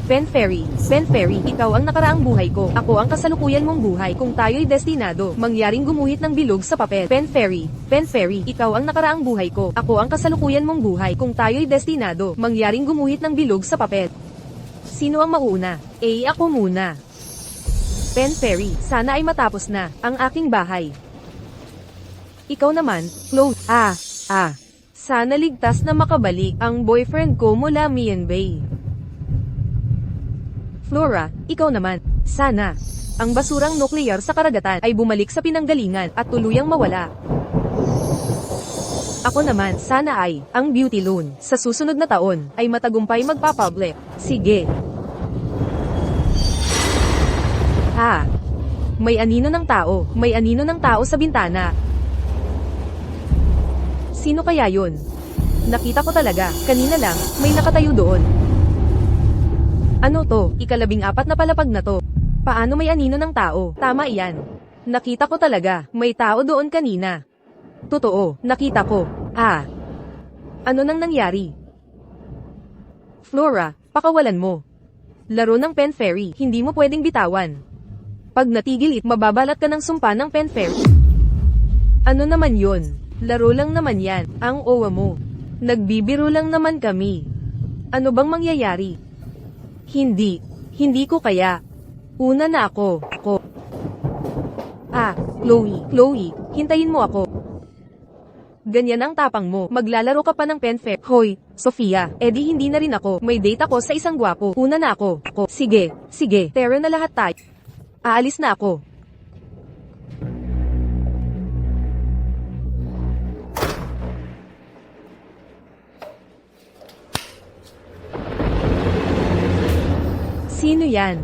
Pen Fairy, ikaw ang nakaraang buhay ko. Ako ang kasalukuyan mong buhay. Kung tayo'y destinado, mangyaring gumuhit ng bilog sa papel. Pen Fairy, ikaw ang nakaraang buhay ko. Ako ang kasalukuyan mong buhay. Kung tayo'y destinado, mangyaring gumuhit ng bilog sa papel. Sino ang mauuna? Ako muna. Pen Fairy, sana ay matapos na ang aking bahay. Ikaw naman, Chloe. Sana ligtas na makabalik ang boyfriend ko mula Mian Bay. Flora, ikaw naman. Sana ang basurang nuklear sa karagatan ay bumalik sa pinanggalingan at tuluyang mawala. Ako naman, sana ay ang beauty loan sa susunod na taon ay matagumpay magpapublic. Sige. May anino ng tao sa bintana. Sino kaya yun? Nakita ko talaga, kanina lang, may nakatayo doon. Ano to? Ika-14 na palapag na to. Paano may anino ng tao? Tama iyan. Nakita ko talaga, may tao doon kanina. Totoo, nakita ko. Ano nang nangyari? Flora, pakawalan mo. Laro ng Pen Fairy, hindi mo pwedeng bitawan. Pag natigil mababalat ka ng sumpa ng Pen Fairy. Ano naman yun? Laro lang naman yan, ang owa mo. Nagbibiro lang naman kami. Ano bang mangyayari? Hindi ko kaya. Una na ako. Chloe, hintayin mo ako. Ganyan ang tapang mo, maglalaro ka pa ng Pen Fairy. Hoy, Sofia, edi hindi na rin ako, may date ako sa isang gwapo. Una na ako. Sige, tara na lahat tayo. Aalis na ako. Sino yan?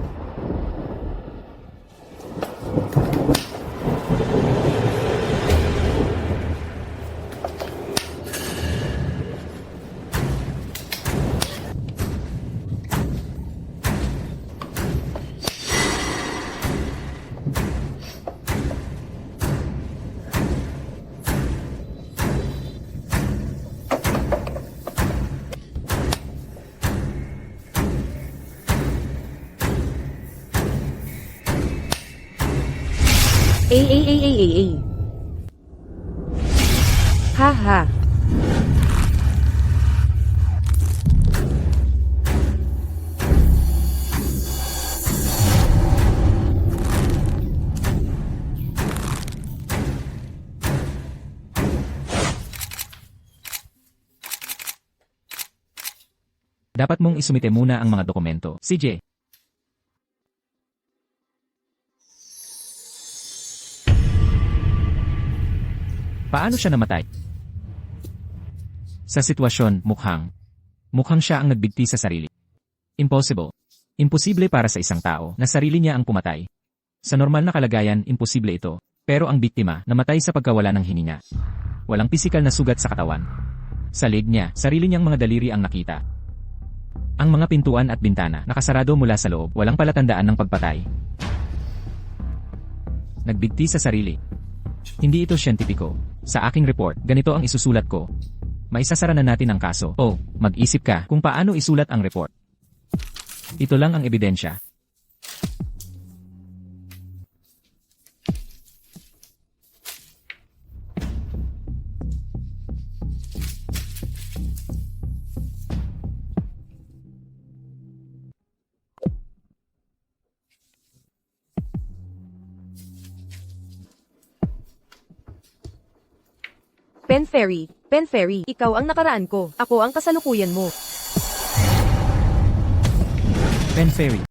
Haha. Dapat mong isumite muna ang mga dokumento. CJ. Paano siya namatay? Sa sitwasyon, mukhang siya ang nagbigti sa sarili. Impossible. Imposible para sa isang tao na sarili niya ang pumatay. Sa normal na kalagayan, imposible ito. Pero ang biktima, namatay sa pagkawala ng hininga. Walang pisikal na sugat sa katawan. Sa leg niya, sarili niyang mga daliri ang nakita. Ang mga pintuan at bintana, nakasarado mula sa loob, walang palatandaan ng pagpatay. Nagbigti sa sarili. Hindi ito siyentipiko. Sa aking report, ganito ang isusulat ko. Maisasara na natin ang kaso. Mag-isip ka kung paano isulat ang report. Ito lang ang ebidensya. Pen Fairy, ikaw ang nakaraan ko. Ako ang kasalukuyan mo. Pen Fairy.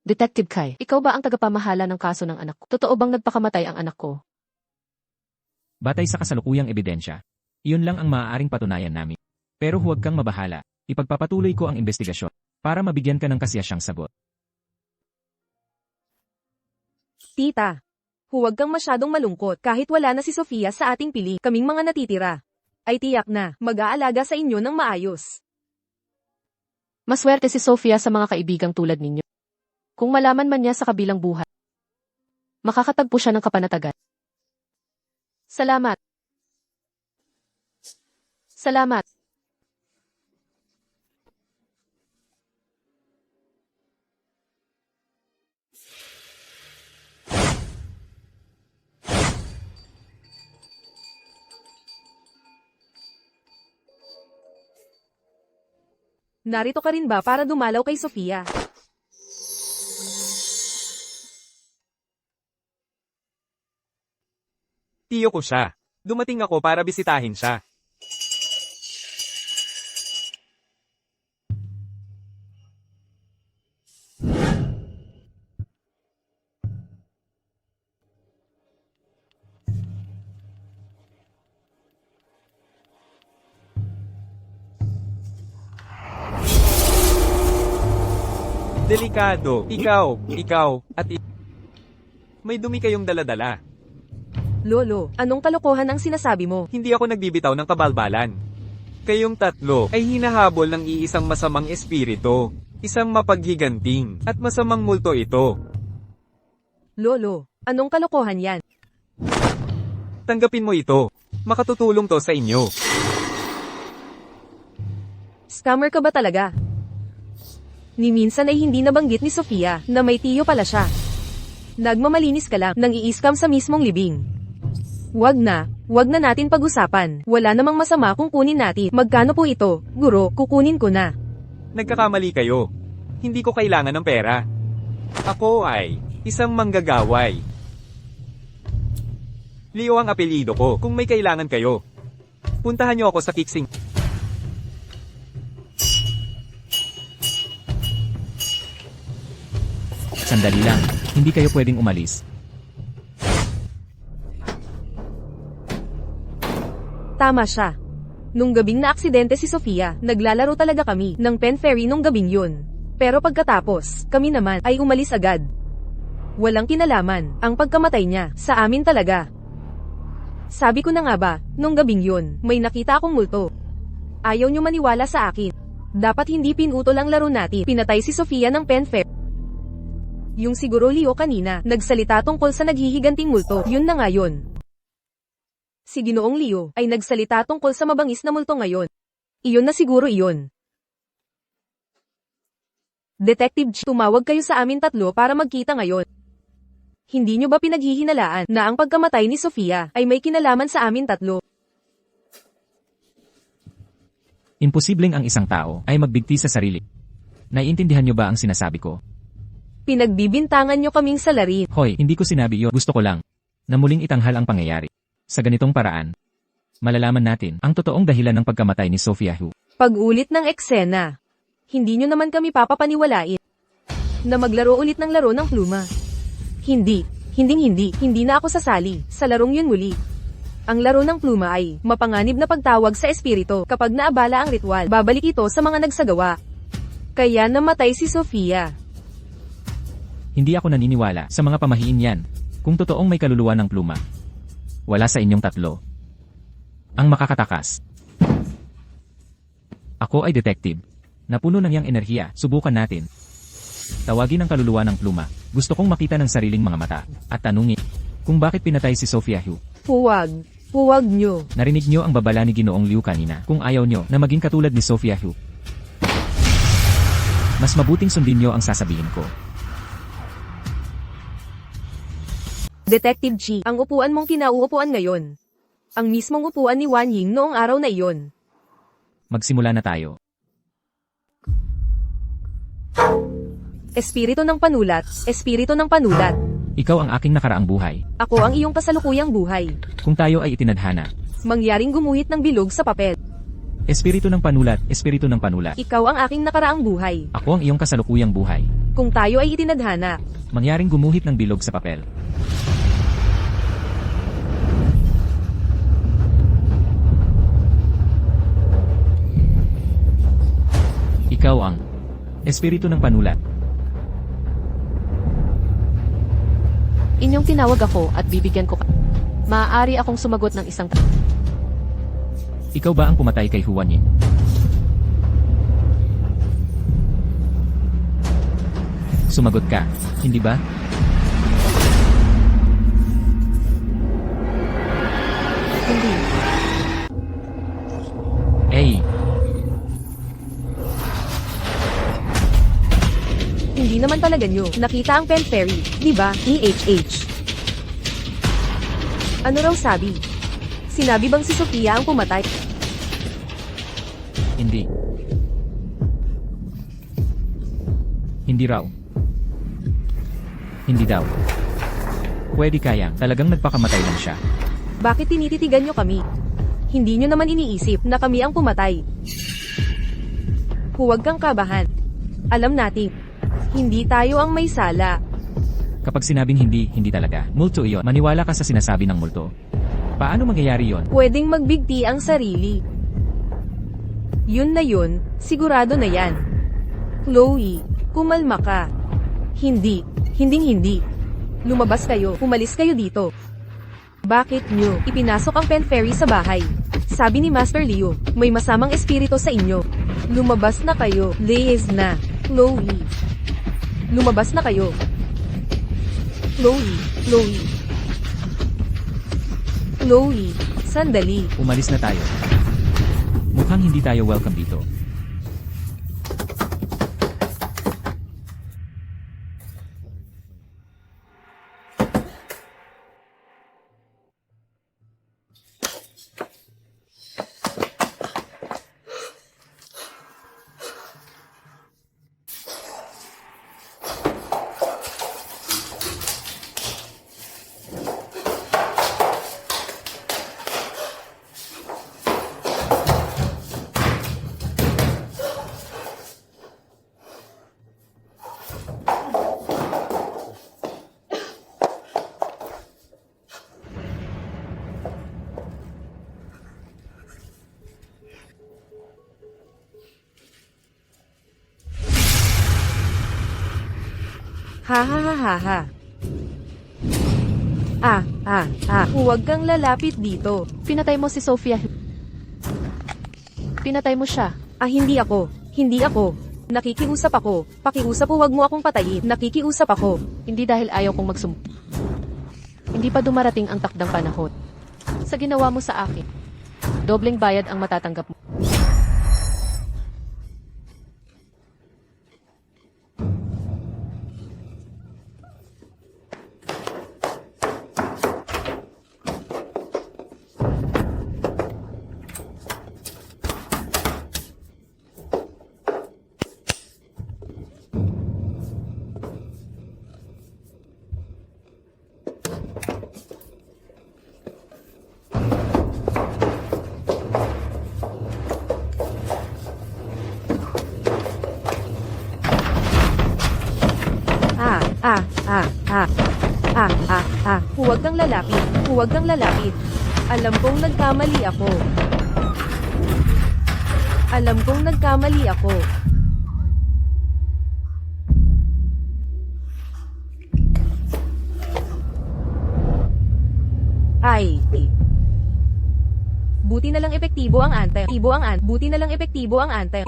Detective Kai, ikaw ba ang tagapamahala ng kaso ng anak ko? Totoo bang nagpakamatay ang anak ko? Batay sa kasalukuyang ebidensya, iyon lang ang maaaring patunayan namin. Pero huwag kang mabahala, ipagpapatuloy ko ang investigasyon para mabigyan ka ng kasiyasyang sagot. Tita, Huwag kang masyadong malungkot kahit wala na si Sofia sa ating piling. Kaming mga natitira ay tiyak na mag-aalaga sa inyo ng maayos. Maswerte si Sofia sa mga kaibigang tulad ninyo. Kung malaman man niya sa kabilang buhay, makakatagpo siya ng kapanatagan. Salamat. Salamat. Narito ka rin ba para dumalaw kay Sofia? Tiyo ko siya. Dumating ako para bisitahin siya. Delikado. Ikaw, at may dumi kayong daladala. Lolo, anong kalokohan ang sinasabi mo? Hindi ako nagbibitaw ng kabalbalan. Kayong tatlo ay hinahabol ng iisang masamang espiritu. Isang mapaghiganting at masamang multo ito. Lolo, anong kalokohan yan? Tanggapin mo ito. Makatutulong to sa inyo. Scammer ka ba talaga? Ni minsan ay hindi nabanggit ni Sofia na may tiyo pala siya. Nagmamalinis ka lang nang i-scam sa mismong libing. Wag na natin pag-usapan. Wala namang masama kung kunin natin. Magkano po ito? Guro, kukunin ko na. Nagkakamali kayo. Hindi ko kailangan ng pera. Ako ay isang manggagaway. Leo ang apelyido ko kung may kailangan kayo. Puntahan niyo ako sa Kixing. Sandali lang, hindi kayo pwedeng umalis. Tama siya. Nung gabing na aksidente si Sofia, naglalaro talaga kami ng Pen Fairy nung gabing yun. Pero pagkatapos, kami naman ay umalis agad. Walang kinalaman ang pagkamatay niya sa amin talaga. Sabi ko na nga ba, nung gabing yun, may nakita akong multo. Ayaw niyo maniwala sa akin. Dapat hindi pinutol ang laro natin. Pinatay si Sofia ng Pen Fairy. Yung siguro Leo kanina, nagsalita tungkol sa naghihiganting multo, yun na nga yun. Si Ginoong Leo ay nagsalita tungkol sa mabangis na multo ngayon. Iyon na siguro iyon. Detective Ch, tumawag kayo sa amin tatlo para magkita ngayon. Hindi nyo ba pinaghihinalaan na ang pagkamatay ni Sofia ay may kinalaman sa amin tatlo? Imposibleng ang isang tao ay magbigti sa sarili. Naiintindihan niyo ba ang sinasabi ko? Pinagbibintangan nyo kaming salarin. Hoy, hindi ko sinabi yun. Gusto ko lang na muling itanghal ang pangyayari. Sa ganitong paraan, malalaman natin ang totoong dahilan ng pagkamatay ni Sofia Hu. Pag-ulit ng eksena. Hindi nyo naman kami papapaniwalain na maglaro ulit ng laro ng pluma. Hindi na ako sasali sa larong yun muli. Ang laro ng pluma ay mapanganib na pagtawag sa espiritu. Kapag naabala ang ritual, babalik ito sa mga nagsagawa. Kaya namatay si Sofia. Hindi ako naniniwala sa mga pamahiin yan. Kung totoong may kaluluwa ng pluma, wala sa inyong tatlo ang makakatakas. Ako ay detective. Napuno ng iyang enerhiya. Subukan natin. Tawagin ang kaluluwa ng pluma. Gusto kong makita ng sariling mga mata at tanungin kung bakit pinatay si Sofia Hu. Huwag nyo. Narinig niyo ang babala ni Ginoong Liu kanina. Kung ayaw niyo na maging katulad ni Sofia Hu, mas mabuting sundin niyo ang sasabihin ko. Detective G, ang upuan mong kinauupuan ngayon. Ang mismong upuan ni Wan Ying noong araw na iyon. Magsimula na tayo. Espiritu ng panulat, espiritu ng panulat. Ikaw ang aking nakaraang buhay. Ako ang iyong kasalukuyang buhay. Kung tayo ay itinadhana, Mangyaring gumuhit ng bilog sa papel. espiritu ng panulat, espiritu ng panulat. Ikaw ang aking nakaraang buhay. Ako ang iyong kasalukuyang buhay. Kung tayo ay itinadhana, Mangyaring gumuhit ng bilog sa papel. Ikaw ang espiritu ng panulat. Inyong tinawag ako at bibigyan ko ka. Maaari akong sumagot ng isang Ikaw ba ang pumatay kay Huan Yin? Sumagot ka, hindi ba? hindi. Eh, Hindi naman talaga nyo nakita ang Pen Fairy, di ba? EHH. Ano raw sabi? Sinabi bang si Sofia ang pumatay? hindi. Hindi raw. Hindi daw. Pwede kayang talagang nagpakamatay lang siya. Bakit tinititigan nyo kami? Hindi nyo naman iniisip na kami ang pumatay. Huwag kang kabahan. Alam natin, hindi tayo ang may sala. Kapag sinabing hindi, hindi talaga. Multo iyon. Maniwala ka sa sinasabi ng multo. Paano mangyayari yon? Pwedeng magbigti ang sarili. Yun na yun, sigurado na yan. Chloe, kumalma ka. Hindi, hindi. Lumabas kayo, umalis kayo dito. Bakit nyo ipinasok ang Pen Fairy sa bahay? Sabi ni Master Leo, may masamang espiritu sa inyo. Lumabas na kayo, Liz na. Chloe. Lumabas na kayo. Chloe, sandali. Umalis na tayo. Mukhang hindi tayo welcome dito. Ha. Huwag kang lalapit dito. Pinatay mo si Sofia. Pinatay mo siya. Hindi ako. Nakikiusap ako. Pakiusap, huwag mo akong patayin. Nakikiusap ako. Hindi dahil ayaw kong Hindi pa dumarating ang takdang panahon. Sa ginawa mo sa akin, dobleng bayad ang matatanggap mo. Huwag kang lalapit. Alam kong nagkamali ako. Buti na lang epektibo ang ante. Buti na lang epektibo ang ante.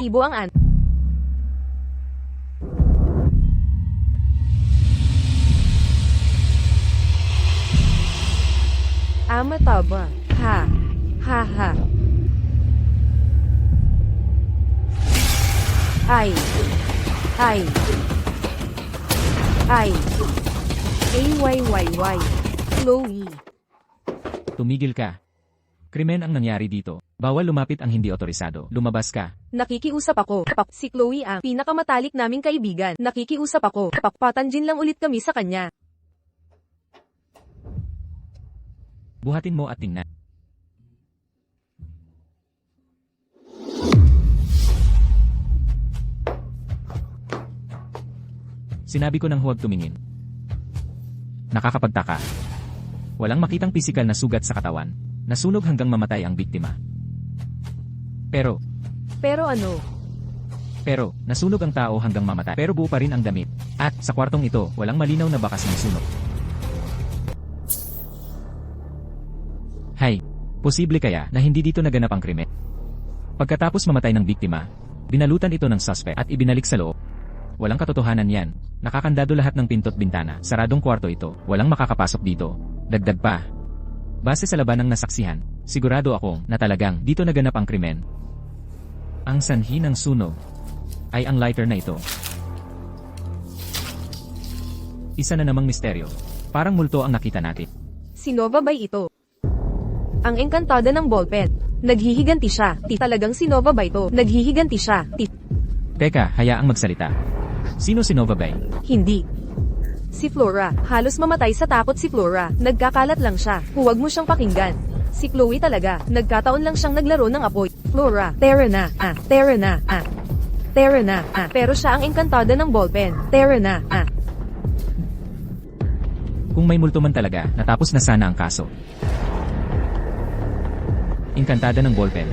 Mataba. Ha. Ay. Chloe. Tumigil ka. Krimen ang nangyari dito. Bawal lumapit ang hindi otorisado. Lumabas ka. Nakikiusap ako. Si Chloe ang pinakamatalik naming kaibigan. Nakikiusap ako. Patanjin lang ulit kami sa kanya. Buhatin mo at tingnan. Sinabi ko nang huwag tumingin. Nakakapagtaka. Walang makitang pisikal na sugat sa katawan. Nasunog hanggang mamatay ang biktima. Pero, ano? nasunog ang tao hanggang mamatay. Pero buo pa rin ang damit. At, sa kwartong ito, walang malinaw na bakas ng sunog. Hay, posible kaya na hindi dito naganap ang krimen? Pagkatapos mamatay ng biktima, binalutan ito ng suspect at ibinalik sa loob. Walang katotohanan yan. Nakakandado lahat ng pinto't bintana. Saradong kwarto ito. Walang makakapasok dito. Dagdag pa. Base sa laban ng nasaksihan, sigurado ako na talagang dito naganap ang krimen. Ang sanhi ng sunog ay ang lighter na ito. Isa na namang misteryo. Parang multo ang nakita natin. Si Nova Bay ito. Ang engkantada ng ballpen. Naghihiganti siya. Talagang si Nova Bay to. Naghihiganti siya. Teka, hayaang magsalita. Sino si Nova Bay? Hindi. Si Flora. Halos mamatay sa takot si Flora. Nagkakalat lang siya. Huwag mo siyang pakinggan. Si Chloe talaga. Nagkataon lang siyang naglaro ng apoy. Flora. Terra na. Terra na. Terra na. Pero siya ang engkantada ng ballpen. Terra na. Kung may multo man talaga, natapos na sana ang kaso. Engkantada ng ballpen.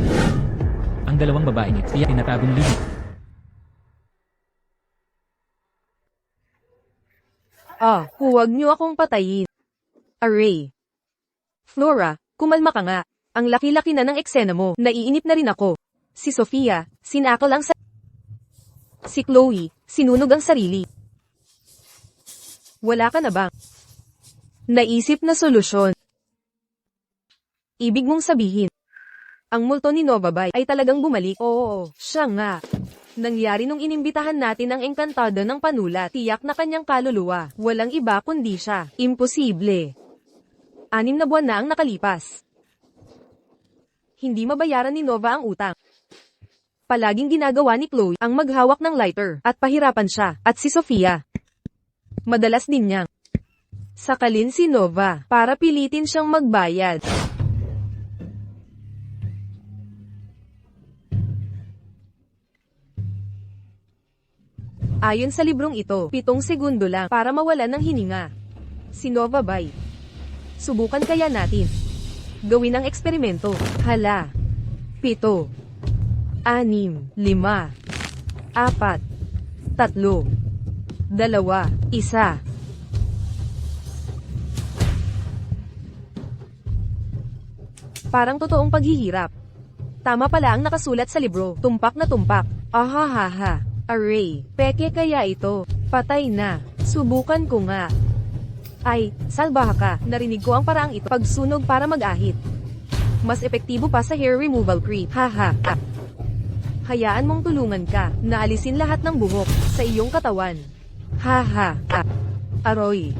Ang dalawang babaeng ito, tinatagong limit. Huwag niyo akong patayin. Array. Flora, kumalma ka nga. Ang laki-laki na ng eksena mo. Naiinip na rin ako. Si Sofia, sinakal ang Si Chloe, sinunog ang sarili. Wala ka na bang naisip na solusyon? Ibig mong sabihin, ang multo ni Nova Bay ay talagang bumalik? Oo, siya nga. Nangyari nung inimbitahan natin ang engkantada ng panulat. Tiyak na kanyang kaluluwa. Walang iba kundi siya. Imposible. 6 na buwan na ang nakalipas. Hindi mabayaran ni Nova ang utang. Palaging ginagawa ni Chloe ang maghawak ng lighter at pahirapan siya at si Sofia. Madalas din niyang sakalin si Nova para pilitin siyang magbayad. Ayon sa librong ito, 7 segundo lang para mawala ng hininga. Si Nova Bay. Subukan kaya natin gawin ang eksperimento. Hala. 7, 6, 5, 4, 3, 2, 1. Parang totoong paghihirap. Tama pala ang nakasulat sa libro. Tumpak na tumpak. Ahahaha. Array. Peke kaya ito. Patay na. Subukan ko nga. Ay, salbaha ka. Narinig ko ang paraang ito. Pagsunog para mag-ahit. Mas epektibo pa sa hair removal cream. Haha. Hayaan mong tulungan ka. Naalisin lahat ng buhok sa iyong katawan. Haha. Aroy.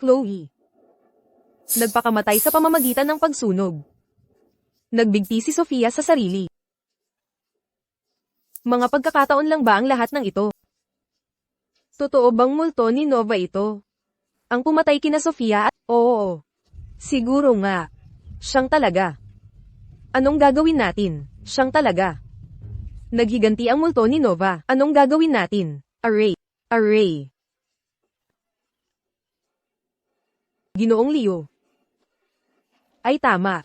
Chloe. Nagpakamatay sa pamamagitan ng pagsunog. Nagbigti si Sofia sa sarili. Mga pagkakataon lang ba ang lahat ng ito? Totoo bang multo ni Nova ito? Ang pumatay kina Sofia at... Oo. Siguro nga. Siyang talaga. Anong gagawin natin? Siyang talaga. Naghiganti ang multo ni Nova. Anong gagawin natin? Array. Array. Ginoong Leo. Ay tama.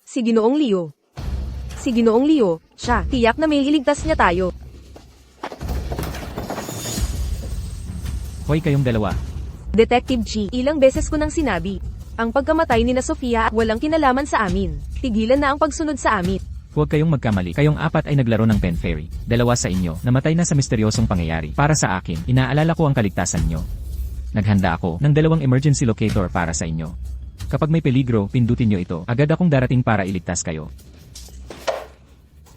Si Ginoong Leo. Si Ginoong Leo, siya, tiyak na may iligtas niya tayo. Hoy kayong dalawa. Detective G, ilang beses ko nang sinabi. Ang pagkamatay ni na Sofia at walang kinalaman sa amin. Tigilan na ang pagsunod sa amin. Huwag kayong magkamali. Kayong 4 ay naglaro ng pen fairy. 2 sa inyo, namatay na sa misteryosong pangyayari. Para sa akin, inaalala ko ang kaligtasan nyo. Naghanda ako ng 2 emergency locator para sa inyo. Kapag may peligro, pindutin nyo ito. Agad akong darating para iligtas kayo.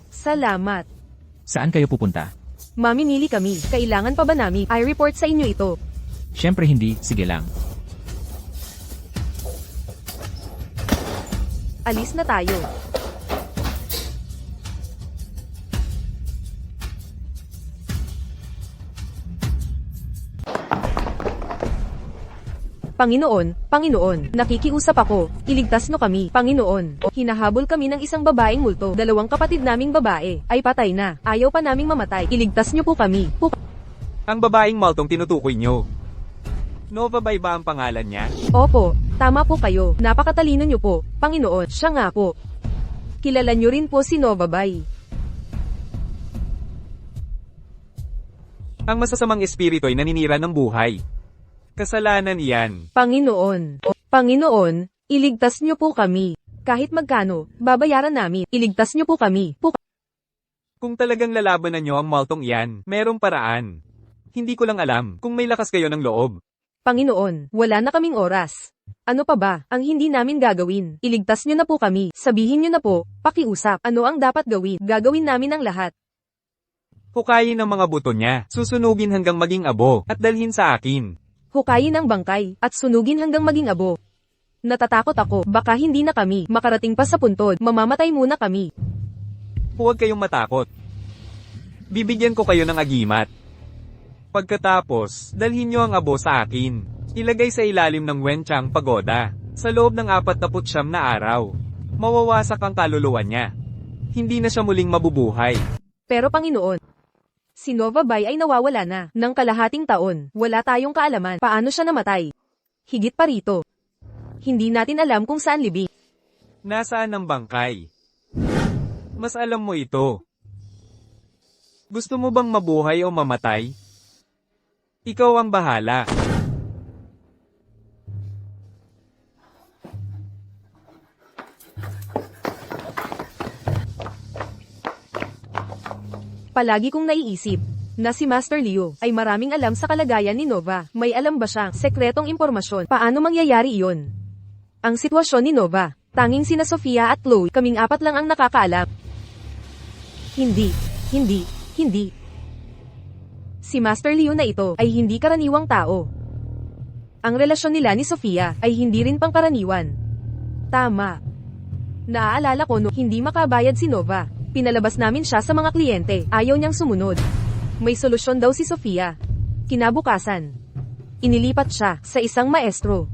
Salamat. Saan kayo pupunta? Mamimili kami. Kailangan pa ba namin i-report sa inyo ito? Siyempre hindi, sige lang. Alis na tayo. Panginoon, nakikiusap ako, iligtas no kami, Panginoon. Hinahabol kami ng isang babaeng multo, 2 kapatid naming babae, ay patay na, ayaw pa naming mamatay, iligtas nyo po kami. Ang babaeng multong tinutukoy nyo. Nova Bay ba ang pangalan niya? Opo, tama po kayo, napakatalino nyo po, Panginoon, siya nga po. Kilala nyo rin po si Nova Bay. Ang masasamang espiritu ay naninira ng buhay. Kasalanan iyan. Panginoon, Panginoon, iligtas niyo po kami. Kahit magkano, babayaran namin. Iligtas niyo po kami. Kung talagang lalabanan nyo ang multong iyan, merong paraan. Hindi ko lang alam kung may lakas kayo ng loob. Panginoon, wala na kaming oras. Ano pa ba ang hindi namin gagawin? Iligtas niyo na po kami. Sabihin niyo na po, pakiusap. Ano ang dapat gawin? Gagawin namin ang lahat. Hukayin ang mga buto niya, susunugin hanggang maging abo, at dalhin sa akin. Hukayin ang bangkay, at sunugin hanggang maging abo. Natatakot ako, baka hindi na kami makarating pa sa puntod, mamamatay muna kami. Huwag kayong matakot. Bibigyan ko kayo ng agimat. Pagkatapos, dalhin niyo ang abo sa akin. Ilagay sa ilalim ng Wenchang Pagoda. Sa loob ng 49 na araw, mawawasak ang kaluluwa niya. Hindi na siya muling mabubuhay. Pero Panginoon, si Nova Bay ay nawawala na ng kalahating taon. Wala tayong kaalaman paano siya namatay. Higit pa rito, hindi natin alam kung saan libing. Nasaan ang bangkay? Mas alam mo ito. Gusto mo bang mabuhay o mamatay? Ikaw ang bahala. Palagi kong naiisip na si Master Leo ay maraming alam sa kalagayan ni Nova. May alam ba siyang sekretong impormasyon? Paano mangyayari iyon? Ang sitwasyon ni Nova, tanging sina Sofia at Chloe, kaming apat lang ang nakakaalam. Hindi. Si Master Leo na ito ay hindi karaniwang tao. Ang relasyon nila ni Sofia ay hindi rin pangkaraniwan. Tama. Naaalala ko no hindi makabayad si Nova. Pinalabas namin siya sa mga kliyente, ayaw niyang sumunod. May solusyon daw si Sofia. Kinabukasan, inilipat siya sa isang maestro.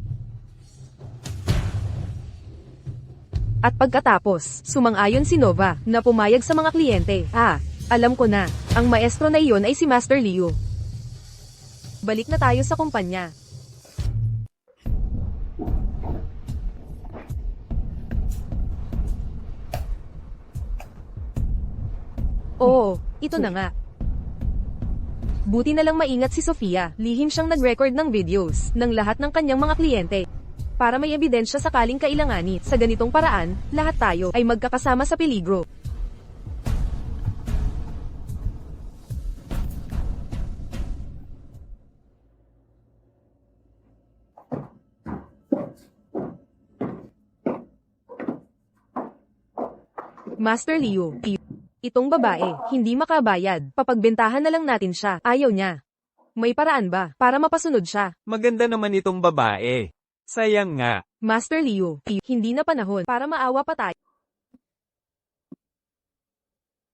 At pagkatapos, sumang-ayon si Nova na pumayag sa mga kliyente. Alam ko na, ang maestro na iyon ay si Master Leo. Balik na tayo sa kumpanya. Oo, ito na nga. Buti na lang maingat si Sofia, lihim siyang nag-record ng videos ng lahat ng kanyang mga kliyente. Para may ebidensya sakaling kailanganin. Sa ganitong paraan, lahat tayo ay magkakasama sa peligro. Master Leo, itong babae, hindi makabayad. Papagbentahan na lang natin siya. Ayaw niya. May paraan ba para mapasunod siya? Maganda naman itong babae. Sayang nga. Master Leo, hindi na panahon para maawa pa tayo.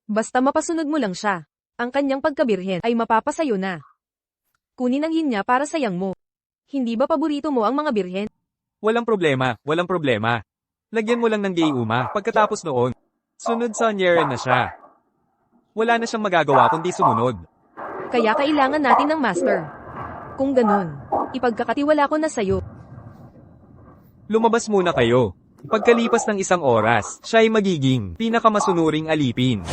Basta mapasunod mo lang siya. Ang kanyang pagkabirhen ay mapapasayo na. Kunin ang yin niya para sayang mo. Hindi ba paborito mo ang mga birhen? Walang problema. Lagyan mo lang ng gayuma. Pagkatapos noon, sunod sa Nyeren na siya. Wala na siyang magagawa kundi sumunod. Kaya kailangan natin ng master. Kung ganun, ipagkakatiwala ko na sayo. Lumabas muna kayo. Pagkalipas ng 1 oras, siya ay magiging pinakamasunuring alipin.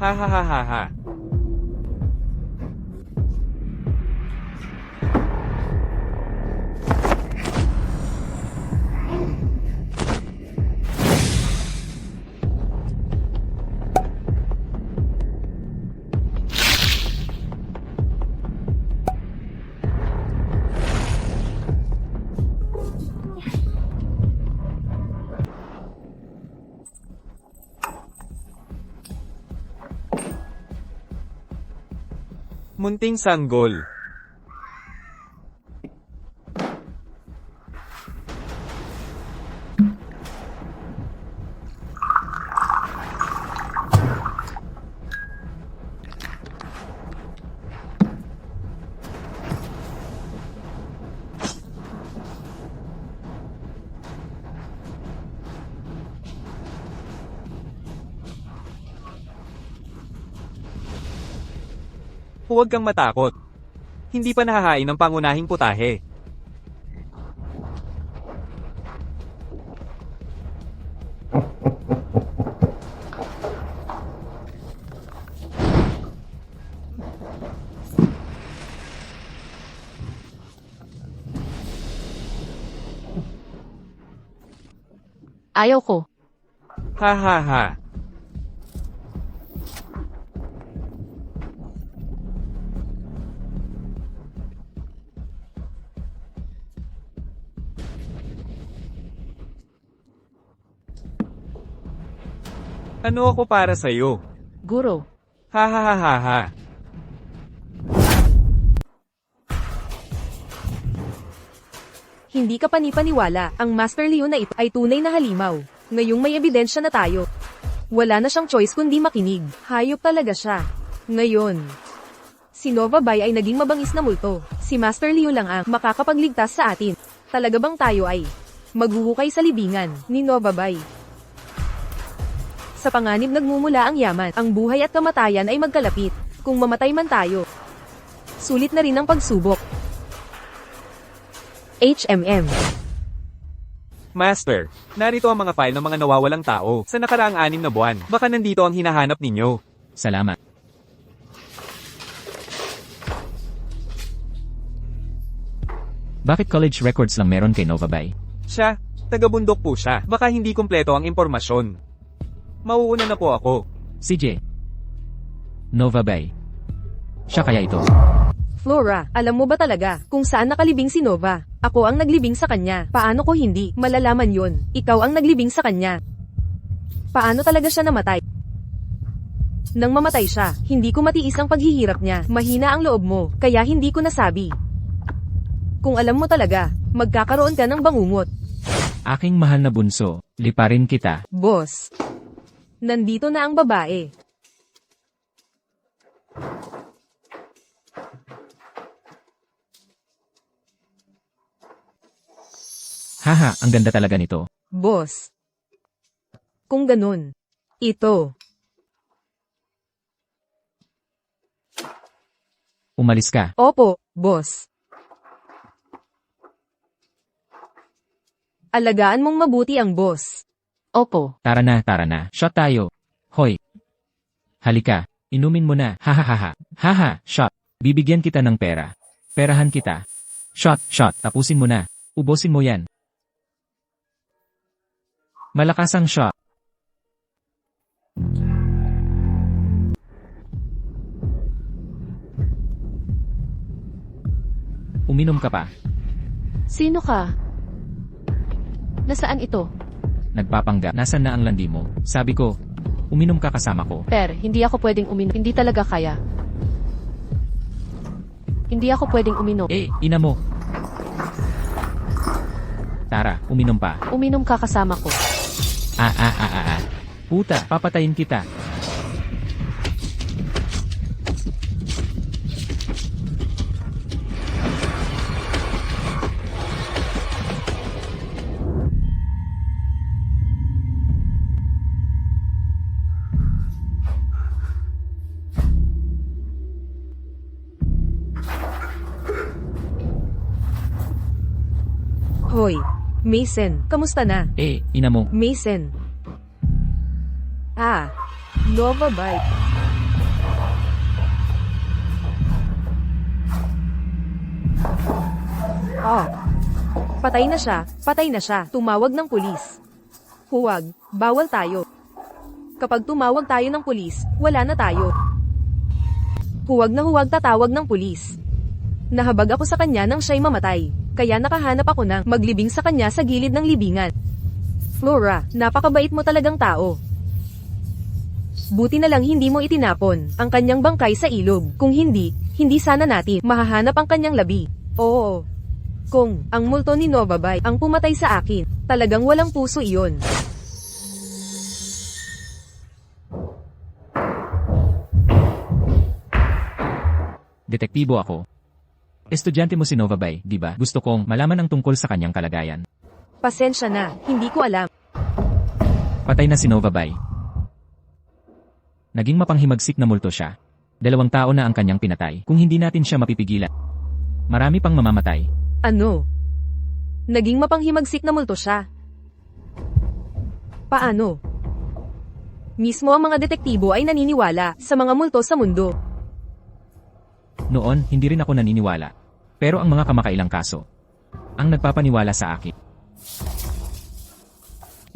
Ha ha ha ha ha. Munting sanggol. Huwag kang matakot. Hindi pa nahahain ang pangunahing putahe. Ayaw ko. Ha ha ha. Ano ako para sa'yo? Guro. Ha ha ha ha ha. Hindi ka panipaniwala, ang Master Leon na ito ay tunay na halimaw. Ngayong may ebidensya na tayo. Wala na siyang choice kundi makinig. Hayop talaga siya. Ngayon, si Nova Bay ay naging mabangis na multo. Si Master Leon lang ang makakapagligtas sa atin. Talaga bang tayo ay maghuhukay sa libingan ni Nova Bay? Sa panganib nagmumula ang yaman, ang buhay at kamatayan ay magkalapit. Kung mamatay man tayo, sulit na rin ang pagsubok. HMM. Master, narito ang mga file ng mga nawawalang tao sa nakaraang 6 na buwan. Baka nandito ang hinahanap ninyo. Salamat. Bakit college records lang meron kay Nova Bay? Siya, taga-bundok po siya. Baka hindi kumpleto ang impormasyon. Mauuna na po ako. CJ. Nova Bay. Siya kaya ito? Flora, alam mo ba talaga kung saan nakalibing si Nova? Ako ang naglibing sa kanya. Paano ko hindi malalaman yon? Ikaw ang naglibing sa kanya. Paano talaga siya namatay? Nang mamatay siya, hindi ko matiis ang paghihirap niya. Mahina ang loob mo, kaya hindi ko nasabi. Kung alam mo talaga, magkakaroon ka ng bangungot. Aking mahal na bunso, liparin kita. Boss, nandito na ang babae. Haha, ang ganda talaga nito. Boss. Kung ganun, ito. Umalis ka. Opo, boss. Alagaan mong mabuti ang boss. Opo. Tara na. Shot tayo. Hoy. Halika, inumin mo na. Hahaha. Haha, shot. Bibigyan kita ng pera. Perahan kita. Shot. Tapusin mo na. Ubusin mo yan. Malakas ang shot. Uminom ka pa. Sino ka? Nasaan ito? Nagpapanggap. Nasaan na ang landi mo? Sabi ko, uminom ka kasama ko. Per, hindi ako pwedeng uminom. Hindi talaga kaya. Hindi ako pwedeng uminom. Ina mo. Tara, uminom pa. Uminom ka kasama ko. Puta, papatayin kita. Hoy, Mason, kamusta na? Ina mo. Mason. Nova Bay. Patay na siya. Tumawag ng pulis. Huwag, bawal tayo. Kapag tumawag tayo ng pulis, wala na tayo. Huwag na huwag tatawag ng pulis. Nahabag ako sa kanya nang siya'y mamatay, kaya nakahanap ako ng maglibing sa kanya sa gilid ng libingan. Flora, napakabait mo talagang tao. Buti na lang hindi mo itinapon ang kanyang bangkay sa ilog. Kung hindi sana natin mahahanap ang kanyang labi. Oo. Kung ang multo ni Nova Bay ang pumatay sa akin, talagang walang puso iyon. Detektibo ako. Estudyante mo si Nova Bay, di ba? Gusto kong malaman ang tungkol sa kanyang kalagayan. Pasensya na, hindi ko alam. Patay na si Nova Bay. Naging mapanghimagsik na multo siya. 2 tao na ang kanyang pinatay. Kung hindi natin siya mapipigilan, marami pang mamamatay. Ano? Naging mapanghimagsik na multo siya. Paano? Mismo ang mga detektibo ay naniniwala sa mga multo sa mundo. Noon, hindi rin ako naniniwala. Pero ang mga kamakailang kaso ang nagpapaniwala sa akin.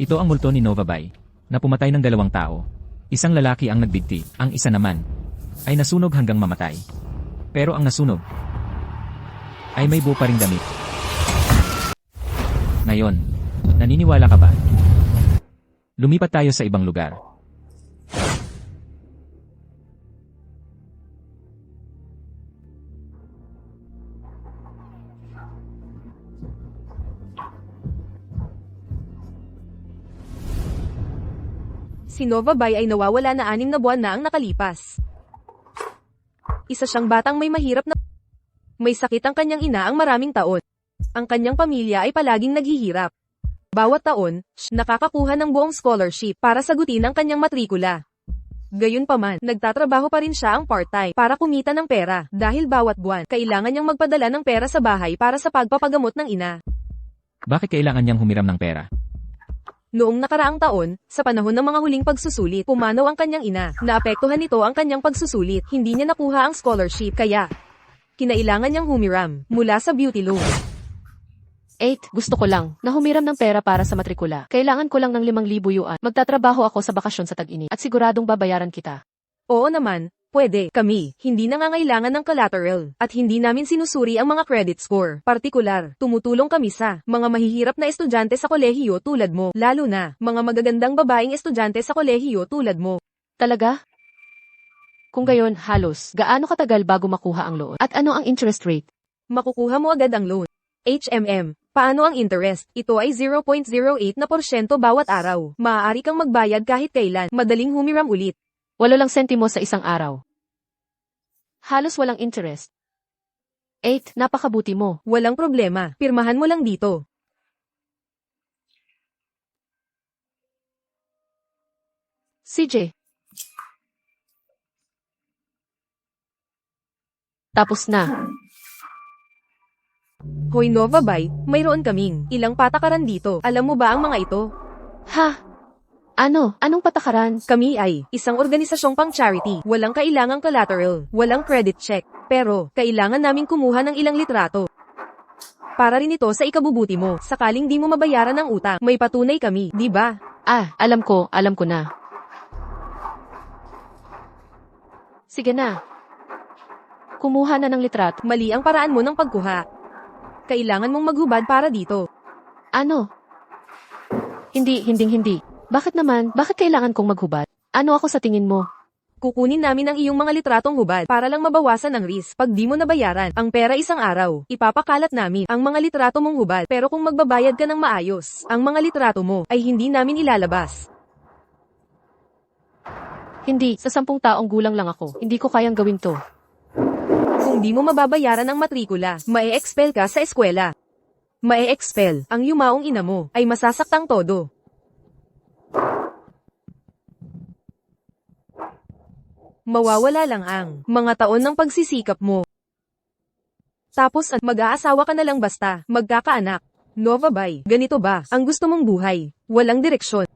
Ito ang multo ni Novabay, na pumatay ng 2 tao. Isang lalaki ang nagbigti, ang isa naman ay nasunog hanggang mamatay. Pero ang nasunog ay may buo pa ring damit. Ngayon, naniniwala ka ba? Lumipat tayo sa ibang lugar. Si Novabay ay nawawala na 6 na buwan na ang nakalipas. Isa siyang batang may mahirap na... May sakit ang kanyang ina ang maraming taon. Ang kanyang pamilya ay palaging naghihirap. Bawat taon, nakakakuha ng buong scholarship para sagutin ang kanyang matrikula. Gayunpaman, nagtatrabaho pa rin siya ang part-time para kumita ng pera dahil bawat buwan, kailangan niyang magpadala ng pera sa bahay para sa pagpapagamot ng ina. Bakit kailangan niyang humiram ng pera? Noong nakaraang taon, sa panahon ng mga huling pagsusulit, pumanaw ang kanyang ina. Naapektuhan nito ang kanyang pagsusulit. Hindi niya nakuha ang scholarship kaya kinailangan niyang humiram mula sa beauty loan. 8. Gusto ko lang na humiram ng pera para sa matrikula. Kailangan ko lang ng 5,000 yuan. Magtatrabaho ako sa bakasyon sa tag-init at siguradong babayaran kita. Oo naman, pwede. Kami, hindi nangangailangan ng collateral at hindi namin sinusuri ang mga credit score. Partikular, tumutulong kami sa mga mahihirap na estudyante sa kolehiyo tulad mo, lalo na mga magagandang babaeng estudyante sa kolehiyo tulad mo. Talaga? Kung gayon, halos, gaano katagal bago makuha ang loan? At ano ang interest rate? Makukuha mo agad ang loan. HMM. Paano ang interest? Ito ay 0.08% bawat araw. Maaari kang magbayad kahit kailan. Madaling humiram ulit. 8 lang sentimo sa isang araw. Halos walang interest. 8. Napakabuti mo. Walang problema. Pirmahan mo lang dito. CJ. Tapos na. Hoy Novabay, mayroon kaming ilang patakaran dito. Alam mo ba ang mga ito? Ha? Ano? Anong patakaran? Kami ay isang organisasyong pang-charity. Walang kailangang collateral, walang credit check. Pero, kailangan naming kumuha ng ilang litrato. Para rin ito sa ikabubuti mo. Sakaling di mo mabayaran ang utang, may patunay kami, di ba? Ah, alam ko na. Sige na. Kumuha na ng litrato. Mali ang paraan mo ng pagkuha. Kailangan mong maghubad para dito. Ano? Hindi. Bakit naman? Bakit kailangan kong maghubad? Ano ako sa tingin mo? Kukunin namin ang iyong mga litratong hubad para lang mabawasan ang risk. Pag di mo nabayaran ang pera isang araw, ipapakalat namin ang mga litrato mong hubad. Pero kung magbabayad ka ng maayos, ang mga litrato mo ay hindi namin ilalabas. Hindi, sa 10 taong gulang lang ako. Hindi ko kayang gawin to. Kung di mo mababayaran ang matrikula, mae-expel ka sa eskwela. Mae-expel, ang yumaong ina mo, ay masasaktang todo. Mawawala lang ang mga taon ng pagsisikap mo. Tapos at mag-aasawa ka na lang basta, magkakaanak. Novabay, ganito ba ang gusto mong buhay? Walang direksyon.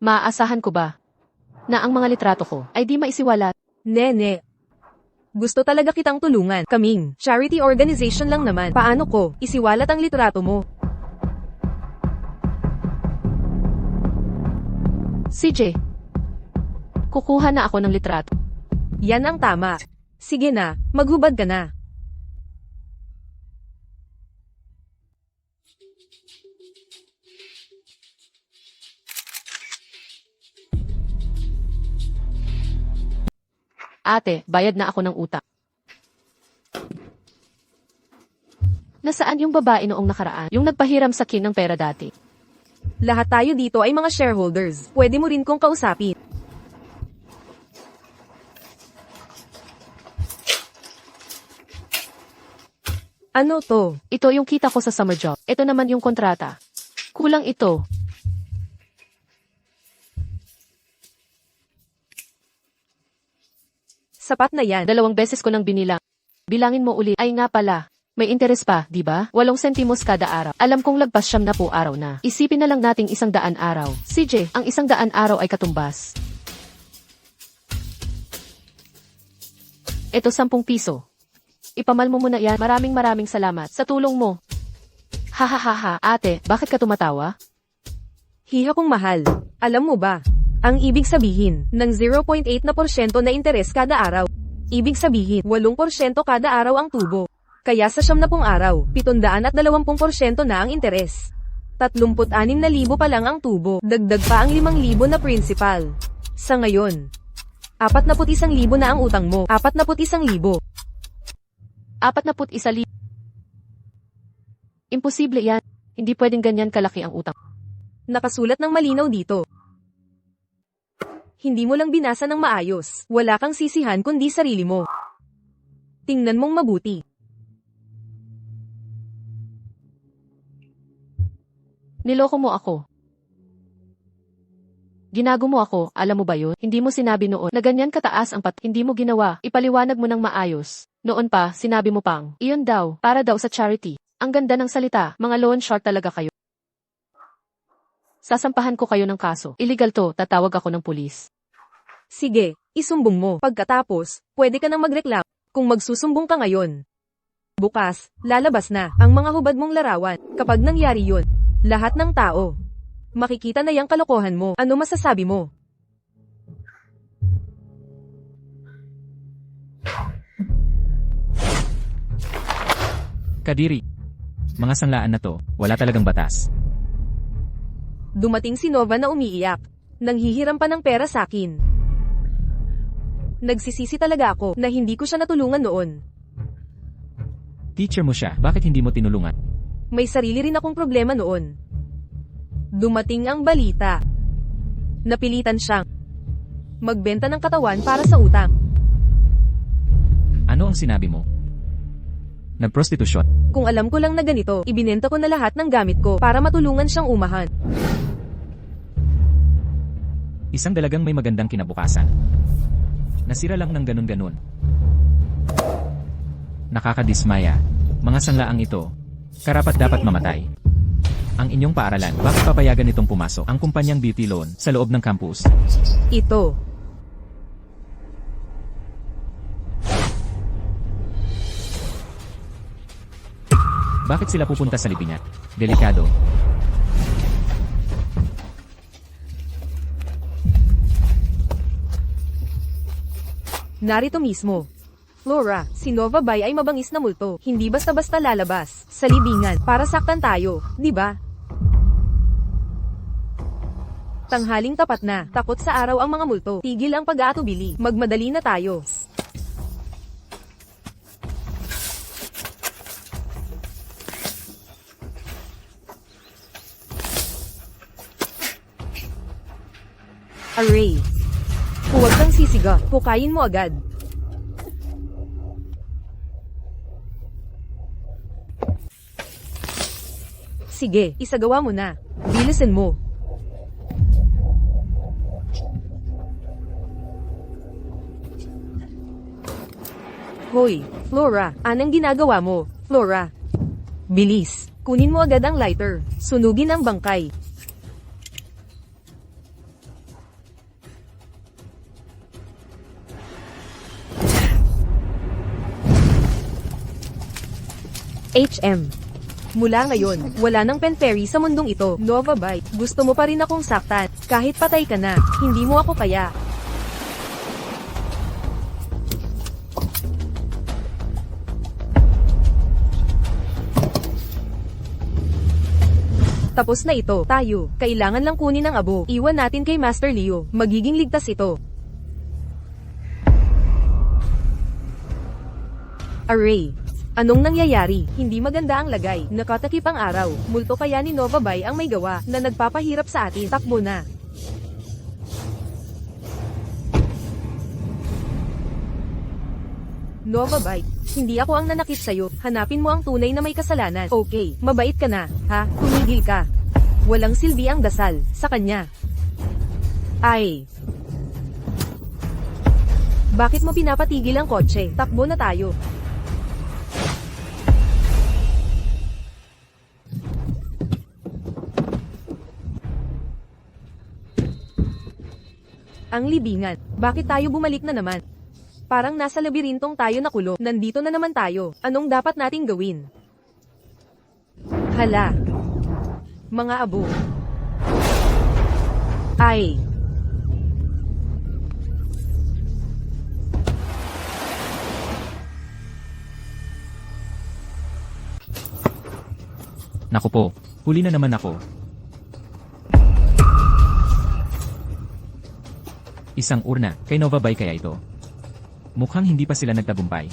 Maaasahan ko ba na ang mga litrato ko ay di maisiwalat? Nene. Gusto talaga kitang tulungan. Kaming charity organization lang naman. Paano ko isiwalat ang litrato mo? CJ. Kukuha na ako ng litrato. Yan ang tama. Sige na, maghubad ka na. Ate, bayad na ako ng utang. Nasaan yung babae noong nakaraan? Yung nagpahiram sa akin ng pera dati. Lahat tayo dito ay mga shareholders. Pwede mo rin kong kausapin. Ano to? Ito yung kita ko sa summer job. Ito naman yung kontrata. Kulang ito. Sapat na yan. 2 beses ko nang binilang. Bilangin mo ulit. Ay nga pala. May interes pa, di ba? 8 sentimos kada araw. Alam kong lagpas 90 araw na. Isipin na lang nating 100 araw. CJ, ang 100 araw ay katumbas. Ito 10 piso. Ipamalmo mo na yan. Maraming salamat sa tulong mo. Hahaha, ate, bakit ka tumatawa? Hiha kong mahal. Alam mo ba? Ang ibig sabihin ng 0.8% na interes kada araw. Ibig sabihin, 8% kada araw ang tubo. Kaya sa 70 araw, 720% na ang interes. 36,000 pa lang ang tubo, dagdag pa ang 5,000 na principal. Sa ngayon, 41,000 na ang utang mo. 41,000. 41,000. Imposible yan. Hindi pwedeng ganyan kalaki ang utang. Nakasulat ng malinaw dito. Hindi mo lang binasa ng maayos. Wala kang sisihan kundi sarili mo. Tingnan mong mabuti. Niloko mo ako. Ginago mo ako, alam mo ba yun? Hindi mo sinabi noon na ganyan kataas ang hindi mo ginawa, ipaliwanag mo ng maayos. Noon pa, sinabi mo pang, iyon daw, para daw sa charity. Ang ganda ng salita, mga loan shark talaga kayo. Sasampahan ko kayo ng kaso. Illegal to, tatawag ako ng pulis. Sige, isumbong mo. Pagkatapos, pwede ka nang magreklamo. Kung magsusumbong ka ngayon, bukas, lalabas na ang mga hubad mong larawan. Kapag nangyari yun, lahat ng tao, makikita na yang kalokohan mo. Ano masasabi mo? Kadiri. Mga sanglaan na to, wala talagang batas. Dumating si Nova na umiiyak. Nanghihiram pa ng pera sa akin. Nagsisisi talaga ako na hindi ko siya natulungan noon. Teacher mo siya, bakit hindi mo tinulungan? May sarili rin akong problema noon. Dumating ang balita. Napilitan siyang magbenta ng katawan para sa utang. Ano ang sinabi mo? Nagprostitusyon? Kung alam ko lang na ganito, ibinenta ko na lahat ng gamit ko para matulungan siyang umahan. Isang dalagang may magandang kinabukasan. Nasira lang ng ganun-ganun. Nakakadismaya. Mga sanglaang ito, karapat dapat mamatay. Ang inyong paaralan, bakit papayagan itong pumasok ang kumpanyang beauty loan sa loob ng campus? Ito. Bakit sila pupunta sa libi niya? Delikado. Narito mismo. Flora, si Nova Bay ay mabangis na multo. Hindi basta-basta lalabas sa libingan para saktan tayo, di ba? Tanghaling tapat na. Takot sa araw ang mga multo. Tigil ang pag-aatubili. Magmadali na tayo. Array. Huwag kang sisiga. Pukayin mo agad. Sige, isagawa mo na. Bilisan mo. Hoy, Flora, anong ginagawa mo? Flora. Bilis. Kunin mo agad ang lighter. Sunugin ang bangkay. HM. Mula ngayon, wala nang pen fairy sa mundong ito. Nova Bay, gusto mo pa rin akong saktan. Kahit patay ka na, hindi mo ako kaya. Tapos na ito, tayo. Kailangan lang kunin ang abo. Iwan natin kay Master Leo. Magiging ligtas ito. Array. Anong nangyayari? Hindi maganda ang lagay. Nakatakip ang araw. Multo kaya ni Nova Bay ang may gawa na nagpapahirap sa atin. Takbo na. Nova Bay, hindi ako ang nanakit sa'yo. Hanapin mo ang tunay na may kasalanan. Okay, mabait ka na, ha? Tumigil ka. Walang silbi ang dasal sa kanya. Ay. Bakit mo pinapatigil ang kotse? Takbo na tayo. Ang libingan. Bakit tayo bumalik na naman? Parang nasa labirintong tayo nakulong. Nandito na naman tayo. Anong dapat nating gawin? Hala. Mga abo. Ay. Naku po, huli na naman ako. Isang urna, kay Nova Bay kaya ito? Mukhang hindi pa sila nagtagumpay.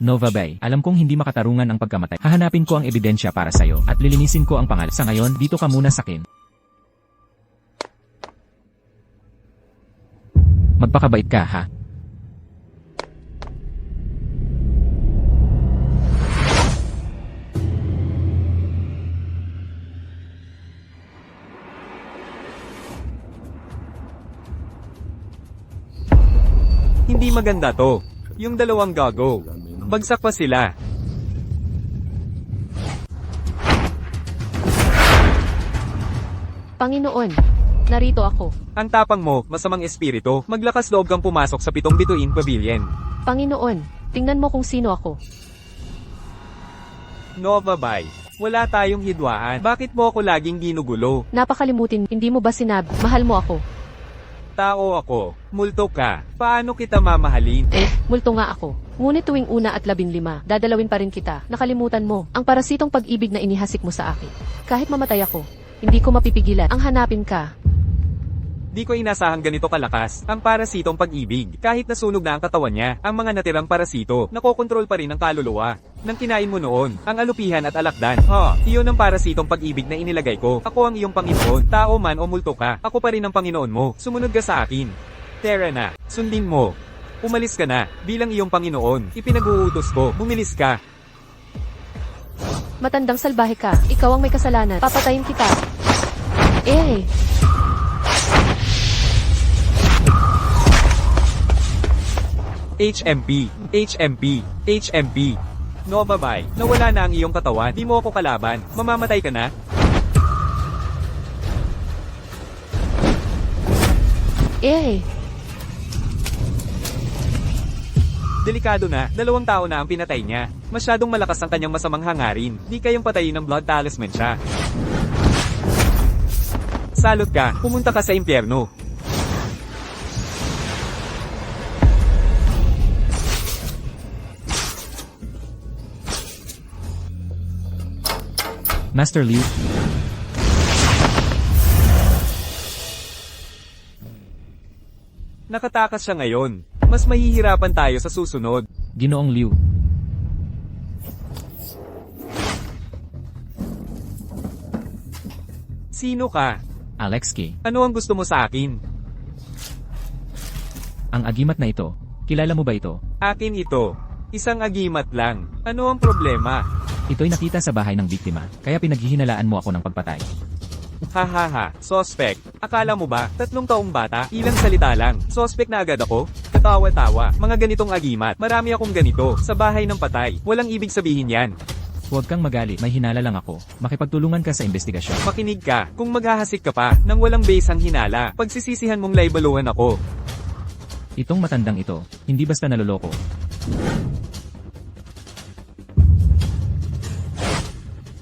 Nova Bay, alam kong hindi makatarungan ang pagkamatay. Hahanapin ko ang ebidensya para sa'yo at lilinisin ko ang pangalan. Sa ngayon, dito ka muna sa akin. Magpakabait ka, ha? Hindi maganda to. Yung dalawang gago. Bagsak pa sila. Panginoon, narito ako. Ang tapang mo, masamang espiritu, maglakas loob kang pumasok sa 7 bituin pavilion. Panginoon, tingnan mo kung sino ako. Nova Bay, wala tayong hidwaan. Bakit mo ako laging ginugulo? Napakalimutin, hindi mo ba sinabi, mahal mo ako? Tao ako, multo ka. Paano kita mamahalin? Multo nga ako. Ngunit tuwing 1 at 15, dadalawin pa rin kita. Nakalimutan mo, ang parasitong pag-ibig na inihasik mo sa akin. Kahit mamatay ako, hindi ko mapipigilan. Ang hanapin ka. Di ko inasahang ganito kalakas, ang parasitong pag-ibig. Kahit nasunog na ang katawan niya, ang mga natirang parasito, nakokontrol pa rin ang kaluluwa. Nang kinain mo noon, ang alupihan at alakdan. Iyon ang parasitong pag-ibig na inilagay ko. Ako ang iyong Panginoon, tao man o multo ka, ako pa rin ang Panginoon mo. Sumunod ka sa akin. Tara na, sundin mo. Umalis ka na, bilang iyong Panginoon. Ipinag-uutos ko, bumilis ka. Matandang salbahe ka, ikaw ang may kasalanan. Papatayin kita. HMP, HMP, HMP. Nova Bay, nawala na ang iyong katawan, di mo ako kalaban, mamamatay ka na? Delikado na, 2 tao na ang pinatay niya. Masyadong malakas ang kanyang masamang hangarin, di kayang patayin ng blood talisman siya. Salot ka, pumunta ka sa impyerno. Master Liu, Nakatakas siya ngayon. Mas mahihirapan tayo sa susunod. Ginoong Liu. Sino ka? Alex K. Ano ang gusto mo sa akin? Ang agimat na ito, kilala mo ba ito? Akin ito. Isang agimat lang. Ano ang problema? Ito'y nakita sa bahay ng biktima, kaya pinaghihinalaan mo ako ng pagpatay. Hahaha, suspect. Akala mo ba, 3 taong bata, ilang salita lang, suspect na agad ako? Katawa-tawa, mga ganitong agimat, marami akong ganito, sa bahay ng patay, walang ibig sabihin yan. Huwag kang magalit, may hinala lang ako. Makipagtulungan ka sa investigasyon. Makinig ka, kung maghahasik ka pa, nang walang base ang hinala, pagsisisihan mong laibaluhan ako. Itong matandang ito, hindi basta naloloko.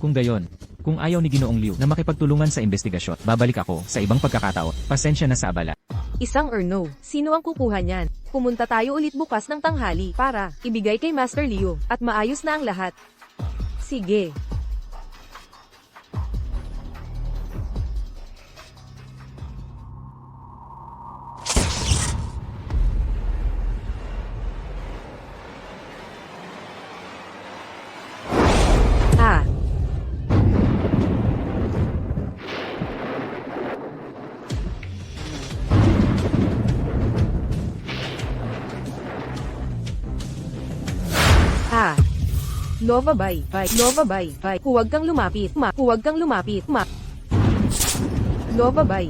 Kung gayon, kung ayaw ni Ginoong Liu na makipagtulungan sa investigasyon, babalik ako sa ibang pagkakataon. Pasensya na sa abala. Isang or no. Sino ang kukuha niyan? Pumunta tayo ulit bukas ng tanghali para ibigay kay Master Leo at maayos na ang lahat. Sige. Ah. Nova Bay, Nova Bay, huwag kang lumapit, huwag kang lumapit, Nova Bay,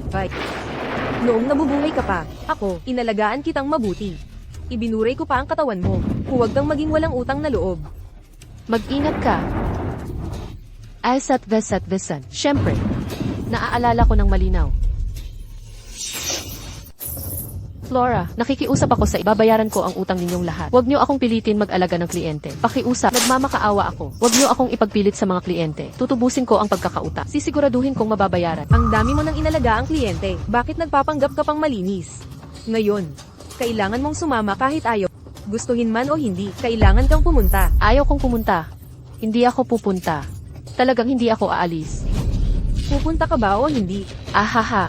Noong nabubuhay ka pa, ako, inalagaan kitang mabuti. Ibinuray ko pa ang katawan mo, huwag kang maging walang utang na loob. Mag-ingat ka. Aysat Vesan. Siyempre, naaalala ko ng malinaw. Flora, nakikiusap ako sa ibabayaran ko ang utang ninyong lahat. Huwag niyo akong pilitin mag-alaga ng kliyente. Pakiusap, nagmamakaawa ako. Huwag niyo akong ipagpilit sa mga kliyente. Tutubusin ko ang pagkakautang. Sisiguraduhin kong mababayaran. Ang dami mo nang inalaga ang kliyente. Bakit nagpapanggap ka pang malinis? Ngayon, kailangan mong sumama kahit ayaw. Gustuhin man o hindi, kailangan kang pumunta. Ayaw kong pumunta. Hindi ako pupunta. Talagang hindi ako aalis. Pupunta ka ba o hindi? Ahaha.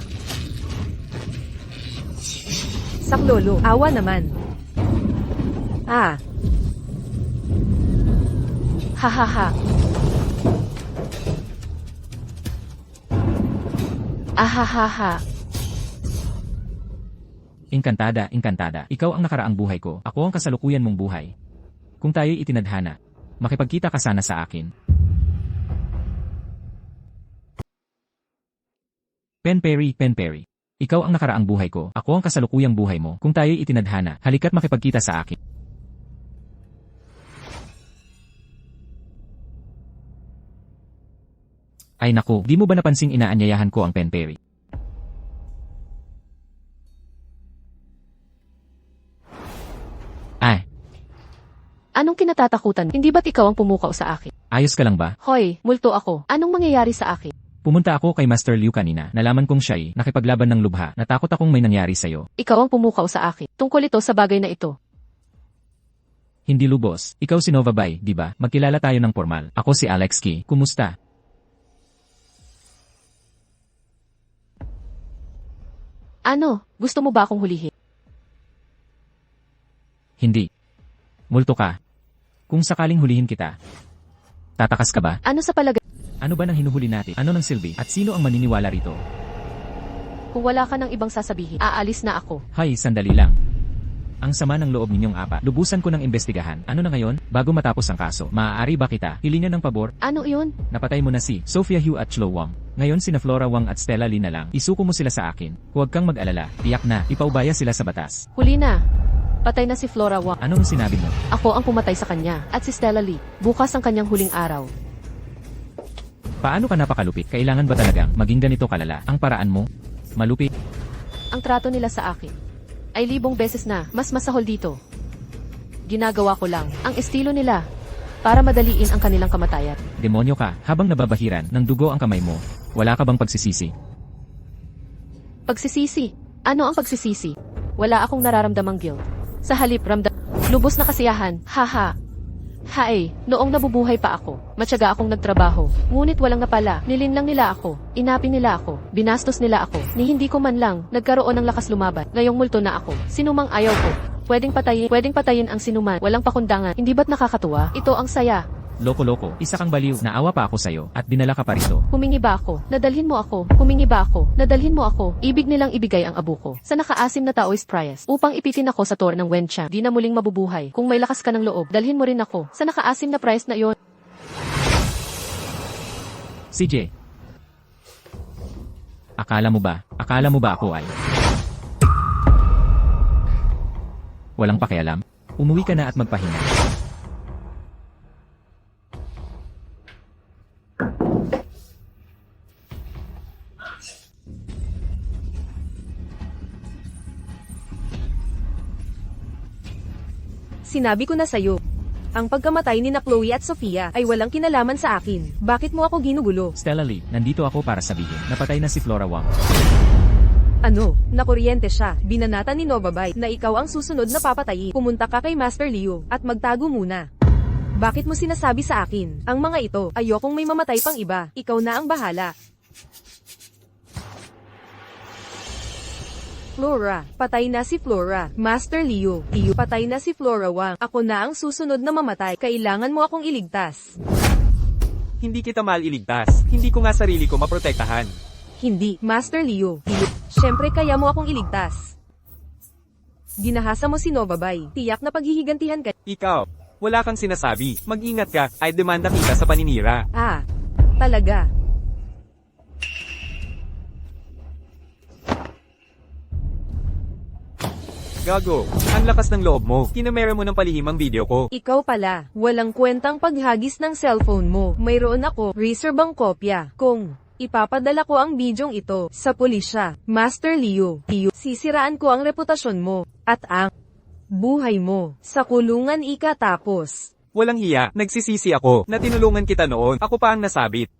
Saklolo, awa naman. Ah, Hahaha. Ahahaha. Engkantada, engkantada. Ikaw ang nakaraang buhay ko. Ako ang kasalukuyan mong buhay. Kung tayo'y itinadhana, makipagkita ka sana sa akin. Pen Perry. Ikaw ang nakaraang buhay ko. Ako ang kasalukuyang buhay mo. Kung tayo'y itinadhana, halika't makipagkita sa akin. Ay naku, di mo ba napansing inaanyayahan ko ang Pen Perry? Ay, Anong kinatatakutan? Hindi ba't ikaw ang pumukaw sa akin? ayos ka lang ba? Hoy, multo ako. Anong mangyayari sa akin? Pumunta ako kay Master Liu kanina. Nalaman kong siya'y nakipaglaban ng lubha. Natakot akong may nangyari sa'yo. Ikaw ang pumukaw sa akin. Tungkol ito sa bagay na ito. Hindi lubos. Ikaw si Nova Bay, di ba? Magkilala tayo ng formal. Ako si Alex Key. Kumusta? Ano? Gusto mo ba akong hulihin? Hindi. Multo ka. Kung sakaling hulihin kita, tatakas ka ba? Ano sa palagay? Ano ba nang hinuhuli natin? Ano ng silbi? At sino ang maniniwala rito? Kung wala ka ng ibang sasabihin, aalis na ako. Hay, sandali lang. Ang sama ng loob ninyong apat. Lubusan ko ng imbestigahan. Ano na ngayon? Bago matapos ang kaso, maaari ba kita hilingan ng pabor? Ano iyon? Napatay mo na si Sophia Hugh at Chloe Wang. Ngayon sina Flora Wang at Stella Lee na lang. Isuko mo sila sa akin. Huwag kang mag-alala. Tiyak na, ipaubaya sila sa batas. Huli na. Patay na si Flora Wang. Anong sinabi mo? Ako ang pumatay sa kanya. At si Stella Lee. Bukas ang kanyang huling araw. Paano ka napakalupit? Kailangan ba talagang maging ganito kalala? Ang paraan mo? Malupit? Ang trato nila sa akin ay libong beses na mas masahol dito. Ginagawa ko lang ang estilo nila para madaliin ang kanilang kamatayan. Demonyo ka, habang nababahiran ng dugo ang kamay mo. Wala ka bang pagsisisi? Pagsisisi. Ano ang pagsisisi? Wala akong nararamdamang guilt. Sa halip lubos na kasiyahan. Haha. Hae, noong nabubuhay pa ako, matyaga akong nagtrabaho. Ngunit walang napala, nilinlang nila ako, inapi nila ako, binastos nila ako, ni hindi ko man lang nagkaroon ng lakas lumaban. Ngayong multo na ako, sinumang ayaw ko. Pwedeng patayin ang sinuman, walang pakundangan. Hindi ba't nakakatuwa? Ito ang saya. Loko-loko, isa kang baliw. Naawa pa ako sa'yo at dinala ka pa rito. Humingi ba ako? Nadalhin mo ako. Humingi ba ako? Nadalhin mo ako. Ibig nilang ibigay ang abo ko sa nakaasim na Taoist priest upang ipitin ako sa tour ng Wenchang. Di na muling mabubuhay. Kung may lakas ka ng loob, dalhin mo rin ako sa nakaasim na priest na iyon. CJ. Akala mo ba ako ay walang pakialam? Umuwi ka na at magpahinga. Sinabi ko na sa'yo. Ang pagkamatay ni na Chloe at Sophia ay walang kinalaman sa akin. Bakit mo ako ginugulo? Stella Lee, nandito ako para sabihin. Napatay na si Flora Wang. Ano? Nakuryente siya. Binanata ni Novabay na ikaw ang susunod na papatayin. Pumunta ka kay Master Leo at magtago muna. Bakit mo sinasabi sa akin? Ang mga ito, ayokong may mamatay pang iba. Ikaw na ang bahala. Flora, patay na si Flora. Master Leo, patay na si Flora Wang. Ako na ang susunod na mamatay. Kailangan mo akong iligtas. Hindi kita maliligtas. Hindi ko nga sarili ko maprotektahan. Hindi, Master Leo. Siyempre kaya mo akong iligtas. Ginahasa mo si Novabay. Tiyak na paghihigantihan ka. Ikaw, wala kang sinasabi. Mag-ingat ka, ay demanda kita sa paninira. Ah, talaga. Gago, ang lakas ng loob mo. Kinamera mo ng palihim ang video ko. Ikaw pala, walang kwentang paghagis ng cellphone mo. Mayroon ako, reserve ang kopya. Kung Ipapadala ko ang bidyong ito sa pulisya. Master Liu, sisiraan ko ang reputasyon mo at ang buhay mo sa kulungan ikatapos. Walang hiya, nagsisisi ako na tinulungan kita noon. Ako pa ang nasabit.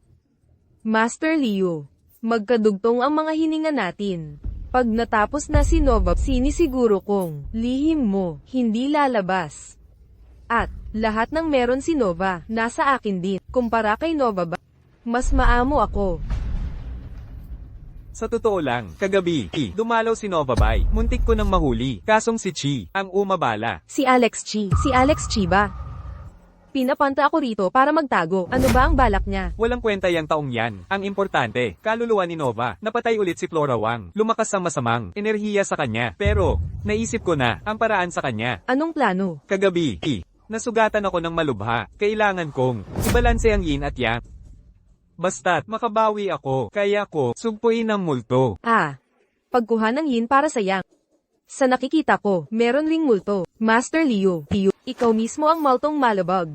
Master Liu, magkadugtong ang mga hininga natin. Pag natapos na si Nova, sinisiguro kong lihim mo hindi lalabas. At lahat ng meron si Nova, nasa akin din. Kumpara kay Nova ba? Mas maamo ako. Sa totoo lang, kagabi, dumalaw si Nova Bay. Muntik ko nang mahuli. Kasong si Chi, ang umabala. Si Alex Chi. Si Alex Chi ba? Pinapanta ako rito para magtago. Ano ba ang balak niya? Walang kwenta yang taong yan. Ang importante, kaluluwa ni Nova. Napatay ulit si Flora Wang. Lumakas ang masamang enerhiya sa kanya. Pero, naisip ko na ang paraan sa kanya. Anong plano? Kagabi, nasugatan ako ng malubha. Kailangan kong ibalanse ang yin at yang. Basta't makabawi ako, kaya ko sugpuin ang multo. Pagkuha ng yin para sa yang. Sa nakikita ko, meron ring multo. Master Liu, ikaw mismo ang multong malabag.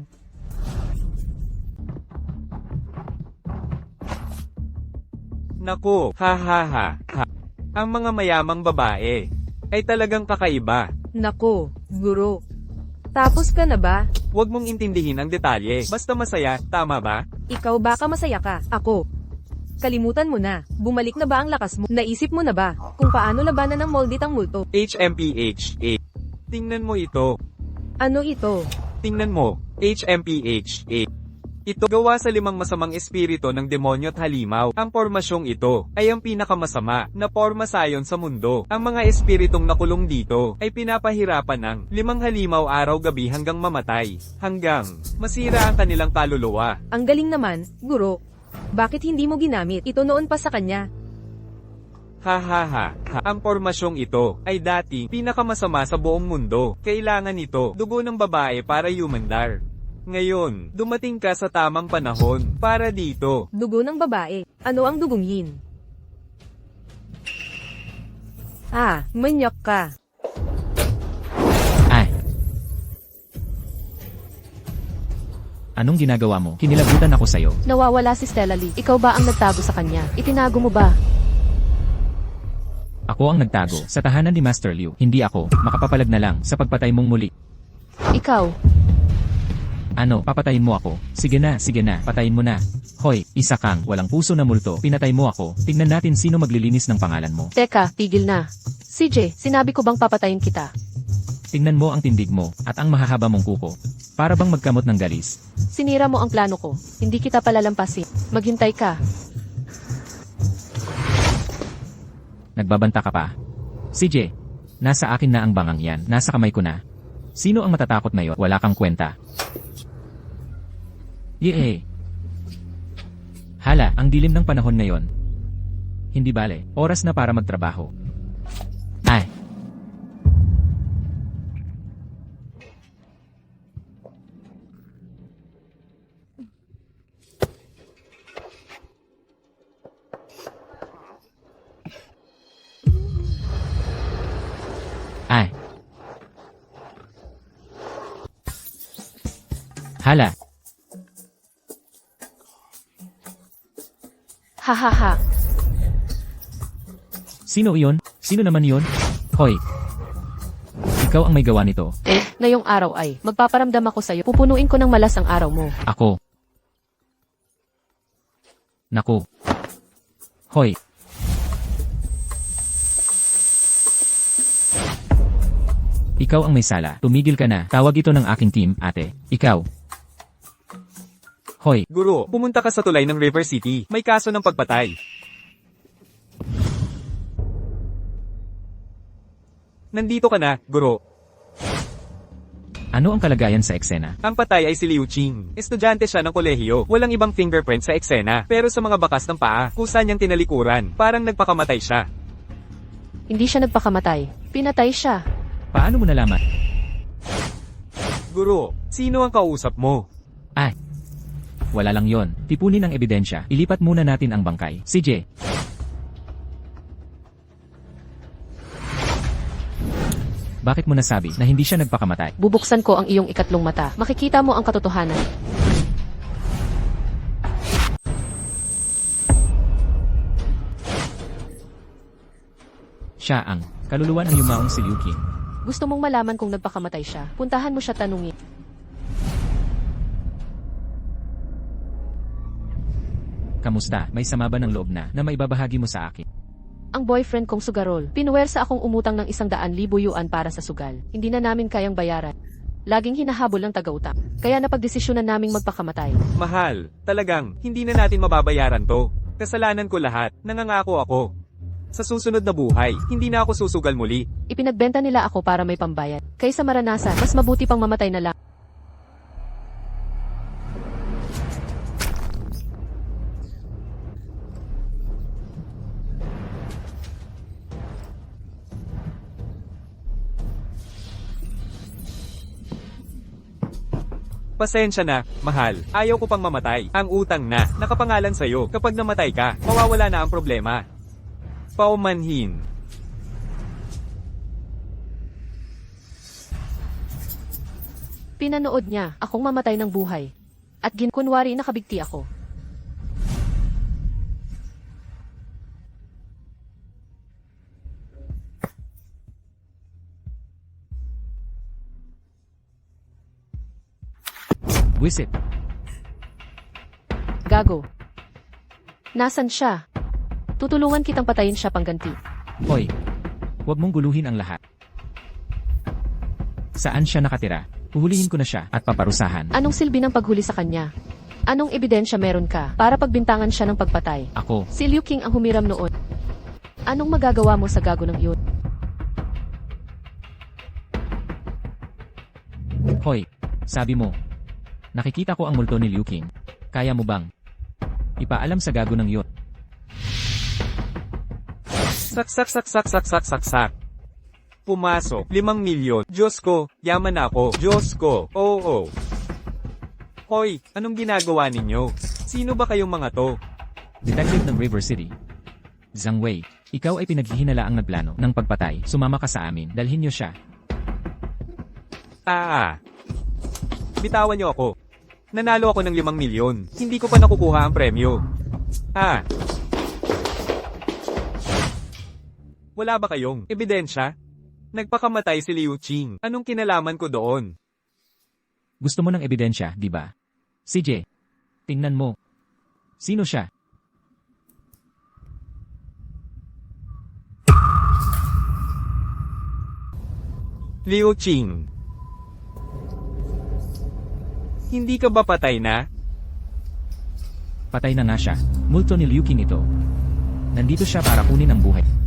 Naku, ha. Ang mga mayamang babae ay talagang kakaiba. Nako, guro. Tapos ka na ba? Huwag mong intindihin ang detalye. Basta masaya, tama ba? Ikaw baka masaya ka, ako. Kalimutan mo na. Bumalik na ba ang lakas mo? Naisip mo na ba kung paano labanan ng moldit ang multo? HMPH. Tingnan mo ito. Ano ito? Tingnan mo. HMPH. Ito gawa sa 5 masamang espiritu ng demonyo at halimaw. Ang pormasyong ito ay ang pinakamasama na porma sayon sa mundo. Ang mga espiritong nakulong dito ay pinapahirapan ng 5 halimaw araw-gabi hanggang mamatay. Hanggang masira ang kanilang kaluluwa. Ang galing naman, guro. Bakit hindi mo ginamit ito noon pa sa kanya? Ha. Ang pormasyong ito ay dati pinakamasama sa buong mundo. Kailangan ito dugo ng babae para humandar. Ngayon, dumating ka sa tamang panahon para dito. Dugo ng babae. Ano ang dugong yin? Manyak ka. Anong ginagawa mo? Kinilabutan ako sa'yo. Nawawala si Stella Lee. Ikaw ba ang nagtago sa kanya? Itinago mo ba? Ako ang nagtago sa tahanan ni Master Liu. Hindi ako. Makapapalag na lang sa pagpatay mong muli. Ikaw. Ano, papatayin mo ako? Sige na, patayin mo na. Hoy, isa kang walang puso na multo. Pinatay mo ako. Tignan natin sino maglilinis ng pangalan mo. Teka, tigil na. CJ, sinabi ko bang papatayin kita? Tingnan mo ang tindig mo at ang mahahaba mong kuko. Para bang magkamot ng galis. Sinira mo ang plano ko. Hindi kita palalampasin. Maghintay ka. Nagbabanta ka pa. CJ, nasa akin na ang bangang yan. Nasa kamay ko na. Sino ang matatakot ngayon? Wala kang kwenta. Yee. Hala, ang dilim ng panahon ngayon. Hindi bale, oras na para magtrabaho. Hala. Hahaha. Sino iyon? Sino naman iyon? Hoy. Ikaw ang may gawa nito. Ngayong araw ay, magpaparamdam ako sa'yo. Pupunuin ko ng malas ang araw mo. Ako. Naku. Hoy. Ikaw ang may sala. Tumigil ka na. Tawag ito ng aking team, ate. Ikaw. Hoy. Guro, pumunta ka sa tulay ng River City. May kaso ng pagpatay. Nandito ka na, guro. Ano ang kalagayan sa eksena? Ang patay ay si Liu Qing. Estudyante siya ng kolehiyo. Walang ibang fingerprint sa eksena. Pero sa mga bakas ng paa, kusa niyang tinalikuran. Parang nagpakamatay siya. Hindi siya nagpakamatay. Pinatay siya. Paano mo nalaman? Guro, sino ang kausap mo? Wala lang yon. Tipunin ang ebidensya. Ilipat muna natin ang bangkay. CJ. Bakit mo nasabi na hindi siya nagpakamatay? Bubuksan ko ang iyong ikatlong mata. Makikita mo ang katotohanan. Siya ang kaluluwa ng yumaong si Liu Qing. Gusto mong malaman kung nagpakamatay siya? Puntahan mo siya tanungin. Kamusta? May sama ba ng loob na maibabahagi mo sa akin? Ang boyfriend kong sugarol, pinuwersa akong umutang ng 100,000 yuan para sa sugal. Hindi na namin kayang bayaran. Laging hinahabol ng taga-utang. Kaya napagdesisyonan naming magpakamatay. Mahal, talagang, hindi na natin mababayaran to. Kasalanan ko lahat, nangangako ako. Sa susunod na buhay, hindi na ako susugal muli. Ipinagbenta nila ako para may pambayad. Kaysa maranasan, mas mabuti pang mamatay na lang. Pasensya na, mahal. Ayaw ko pang mamatay. Ang utang na, nakapangalan sa'yo. Kapag namatay ka, mawawala na ang problema. Paumanhin. Pinanood niya akong mamatay ng buhay. At kunwari nakabigti ako. Wisit. Gago. Nasaan siya? Tutulungan kitang patayin siya pangganti. Hoy, huwag mong guluhin ang lahat. Saan siya nakatira? Huhulihin ko na siya at paparusahan. Anong silbi ng paghuli sa kanya? Anong ebidensya meron ka para pagbintangan siya ng pagpatay? Ako, Si Liu Qing ang humiram noon. Anong magagawa mo sa gago ng yun? hoy, sabi mo. Nakikita ko ang multo ni Liu Qing. Kaya mo bang ipaalam sa gago ng yun? Sak. Pumasok, 5 milyon. Diyos ko, yaman ako. Diyos ko, oo. Hoy, anong ginagawa ninyo? Sino ba kayong mga to? Detective ng River City. Zhang Wei, ikaw ay pinaghihinalaang nagplano ng pagpatay. Sumama ka sa amin. Dalhin niyo siya. Bitawan niyo ako. Nanalo ako ng 5 milyon. Hindi ko pa nakukuha ang premyo. Wala ba kayong ebidensya? Nagpakamatay si Liu Qing. Anong kinalaman ko doon? Gusto mo ng ebidensya, di ba? CJ, tingnan mo. Sino siya? Liu Qing. Hindi ka ba patay na? Patay na nga siya. Multo ni Liu Qing ito. Nandito siya para kunin ang buhay.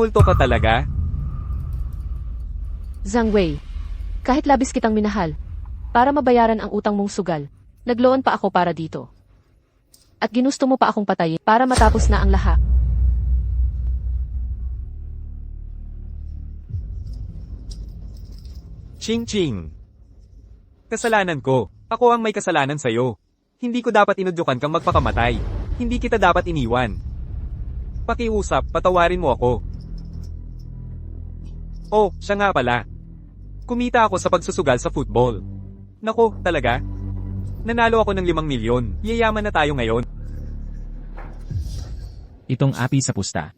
Multo ka talaga? Zhang Wei, kahit labis kitang minahal, para mabayaran ang utang mong sugal, nagloon pa ako para dito. At ginusto mo pa akong patayin para matapos na ang lahat. Ching. Kasalanan ko. Ako ang may kasalanan sa'yo. Hindi ko dapat inudyukan kang magpakamatay. Hindi kita dapat iniwan. Pakiusap, patawarin mo ako. Oh, siya nga pala. Kumita ako sa pagsusugal sa football. Nako, talaga? Nanalo ako ng 5 milyon. Yayaman na tayo ngayon. Itong api sa pusta.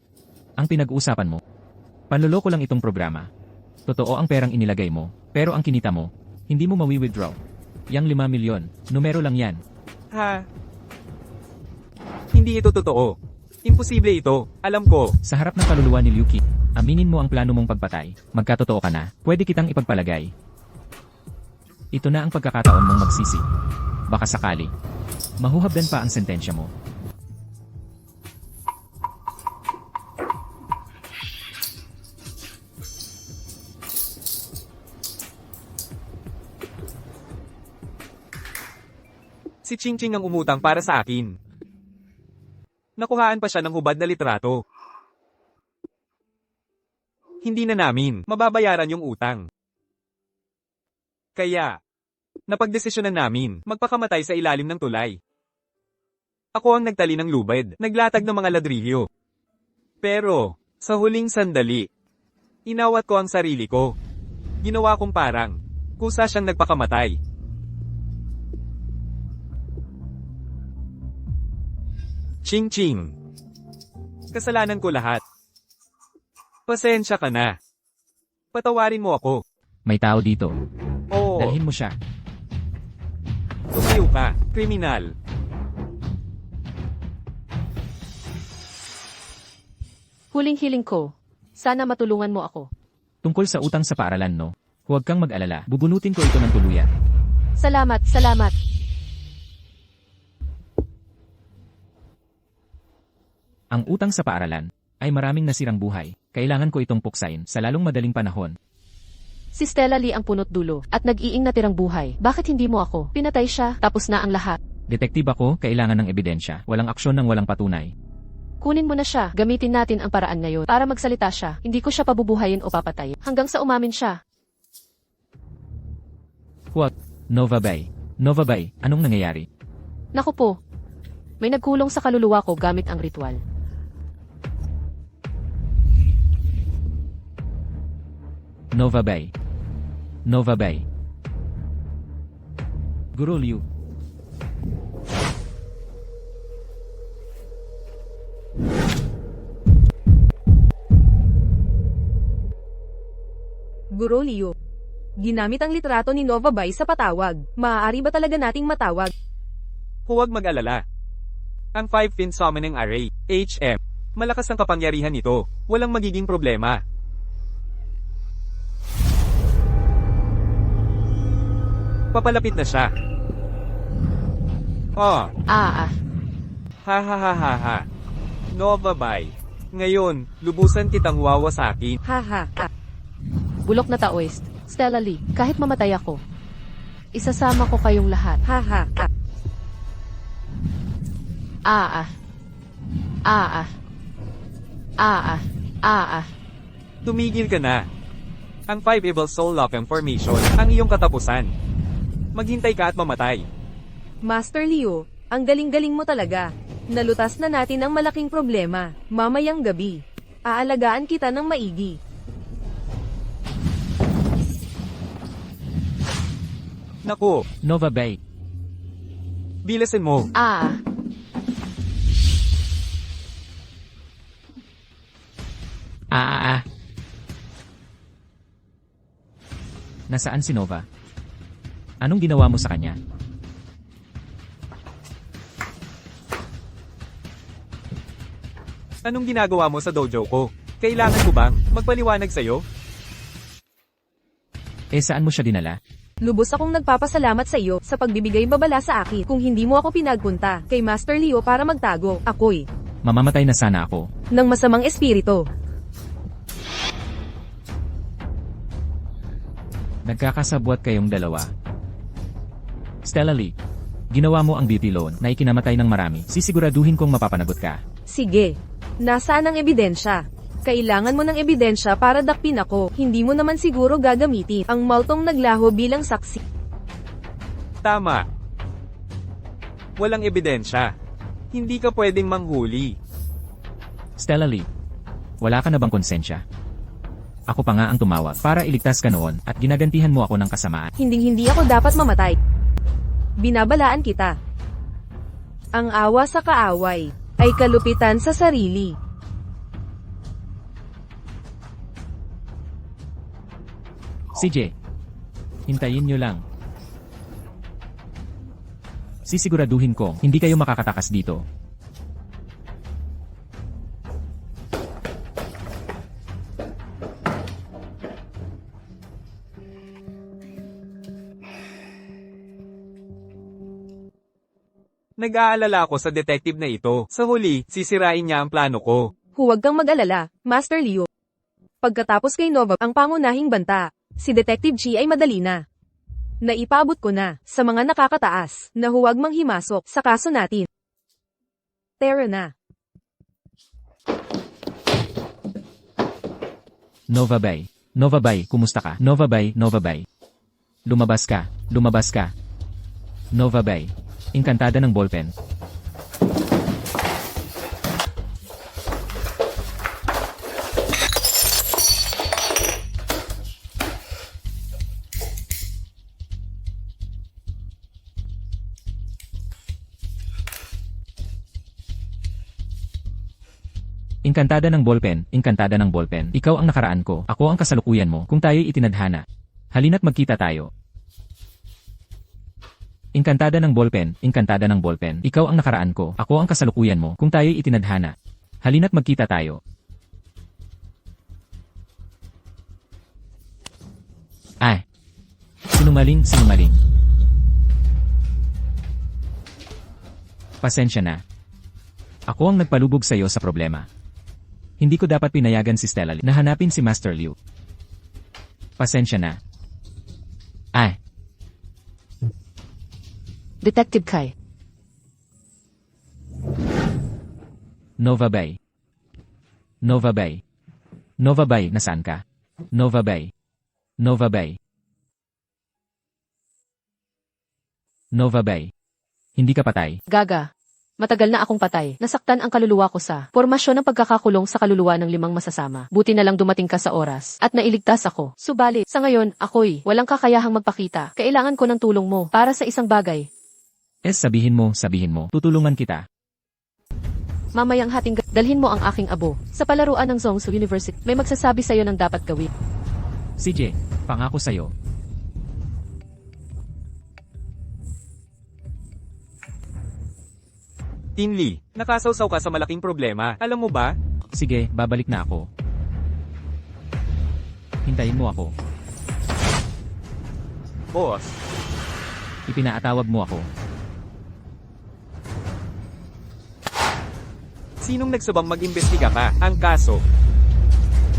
Ang pinag-uusapan mo. Panloloko lang itong programa. Totoo ang perang inilagay mo, pero ang kinita mo, hindi mo mawi-withdraw. Yang 5 milyon, numero lang yan. Hindi ito totoo. Imposible ito. Alam ko. Sa harap ng kaluluwa ni Liu Qing, aminin mo ang plano mong pagpatay. Magkatotoo ka na, pwede kitang ipagpalagay. Ito na ang pagkakataon mong magsisi. Baka sakali. Mahuhabdan pa ang sentensya mo. Si Ching ang umutang para sa akin. Nakuhaan pa siya ng hubad na litrato. Hindi na namin mababayaran yung utang. Kaya, napagdesisyonan namin magpakamatay sa ilalim ng tulay. Ako ang nagtali ng lubid, naglatag ng mga ladrilyo. Pero, sa huling sandali, inawat ko ang sarili ko. Ginawa kong parang kusa siyang nagpakamatay. Ching ching. Kasalanan ko lahat. Pasensya ka na. Patawarin mo ako. May tao dito. Oo, Dalhin mo siya. tumayo ka, kriminal. Huling-hiling ko. Sana matulungan mo ako. Tungkol sa utang sa paaralan, no? Huwag kang mag-alala. Bubunutin ko ito ng tuluyan. Salamat, salamat. Ang utang sa paaralan ay maraming nasirang buhay. Kailangan ko itong puksain sa lalong madaling panahon. Si Stella Lee ang punot dulo at nag-iing natirang buhay. Bakit hindi mo ako? Pinatay siya, tapos na ang lahat. Detektiba ko, kailangan ng ebidensya. Walang aksyon ng walang patunay. Kunin mo na siya. Gamitin natin ang paraan ngayon para magsalita siya. Hindi ko siya pabubuhayin o papatayin hanggang sa umamin siya. Huwag. Nova Bay. Nova Bay, anong nangyayari? Naku po. May nagkulong sa kaluluwa ko gamit ang ritual. Nova Bay. Nova Bay. Guru Liu. Guro Leo. Ginamit ang litrato ni Nova Bay sa patawag. Maaari ba talaga nating matawag? Huwag mag-alala. Ang 5-pin summoning array, HM, malakas ang kapangyarihan nito. Walang magiging problema. Papalapit na siya. Oh, Ah. ha ha ha ha ha. Nova Bay. Ngayon, lubusan kitang wawasakin. Haha. Bulok na taoist. Stella Lee, kahit mamatay ako, isasama ko kayong lahat. Haha. Ah. Tumigil ka na. Ang 5 Evil Soul Lockem Formation, ang iyong katapusan. Maghintay ka at mamatay. Master Leo, ang galing-galing mo talaga. Nalutas na natin ang malaking problema. Mamayang gabi. Aalagaan kita ng maigi. Naku, Nova Bay. bilasin mo. Nasaan si Nova? Anong ginawa mo sa kanya? Anong ginagawa mo sa dojo ko? Kailangan ko bang magpaliwanag sa'yo? Saan mo siya dinala? Lubos akong nagpapasalamat sa iyo sa pagbibigay babala sa akin. Kung hindi mo ako pinagpunta kay Master Leo para magtago, ako'y Mamamatay na sana ako. ng masamang espiritu. Nagkakasabwat kayong dalawa. Stella Lee, ginawa mo ang beauty loan na ikinamatay ng marami. Sisiguraduhin kong mapapanagot ka. Sige. Nasaan ang ebidensya? Kailangan mo ng ebidensya para dakpin ako. Hindi mo naman siguro gagamitin ang maltong naglaho bilang saksi. Tama. Walang ebidensya. Hindi ka pwedeng manghuli. Stella Lee, wala ka na bang konsensya? Ako pa nga ang tumawag para iligtas ka noon at ginagantihan mo ako ng kasamaan. Hinding-hindi ako dapat mamatay. Binabalaan kita. Ang awa sa kaaway ay kalupitan sa sarili. CJ, hintayin nyo lang. Sisiguraduhin ko, hindi kayo makakatakas dito. Nag-aalala ako sa detective na ito. Sa huli, sisirain niya ang plano ko. Huwag kang mag-alala, Master Leo. Pagkatapos kay Nova ang pangunahing banta, si Detective Chi ay madali na. Naipabot ko na sa mga nakakataas na huwag manghimasok sa kaso natin. Tara na. Nova Bay. Nova Bay, kumusta ka? Nova Bay, Nova Bay. Lumabas ka, lumabas ka. Nova Bay. Inkantada ng ballpen. Engkantada ng ballpen, engkantada ng ballpen. Ikaw ang nakaraan ko, ako ang kasalukuyan mo. Kung tayo'y itinadhana, halina't magkita tayo. Engkantada ng ballpen, engkantada ng ballpen. Ikaw ang nakaraan ko, ako ang kasalukuyan mo. Kung tayo'y itinadhana, halina't magkita tayo. Ay. Sinungaling, sinungaling. Pasensya na. Ako ang nagpalubog sa iyo sa problema. Hindi ko dapat pinayagan si Stella na hanapin si Master Liu. Pasensya na. Ay. Detective Kai. Nova Bay. Nova Bay. Nova Bay, nasaan ka? Nova Bay. Nova Bay. Nova Bay. Hindi ka patay. Gaga. Matagal na akong patay. Nasaktan ang kaluluwa ko sa formasyon ng pagkakakulong sa kaluluwa ng 5 masasama. Buti na lang dumating ka sa oras at nailigtas ako. Subalit, sa ngayon, ako'y walang kakayahang magpakita. Kailangan ko ng tulong mo para sa isang bagay. Sabihin mo, tutulungan kita. Mamayang hating dalhin mo ang aking abo sa palaruan ng Zhongsu University. May magsasabi sa'yo ng dapat gawin. CJ, pangako sa'yo. Tinli, nakasawsaw ka sa malaking problema. Alam mo ba? Sige, babalik na ako. Hintayin mo ako. Boss, Ipinaatawag mo ako. sinong nagsabang mag-imbestiga ka? Ang kaso.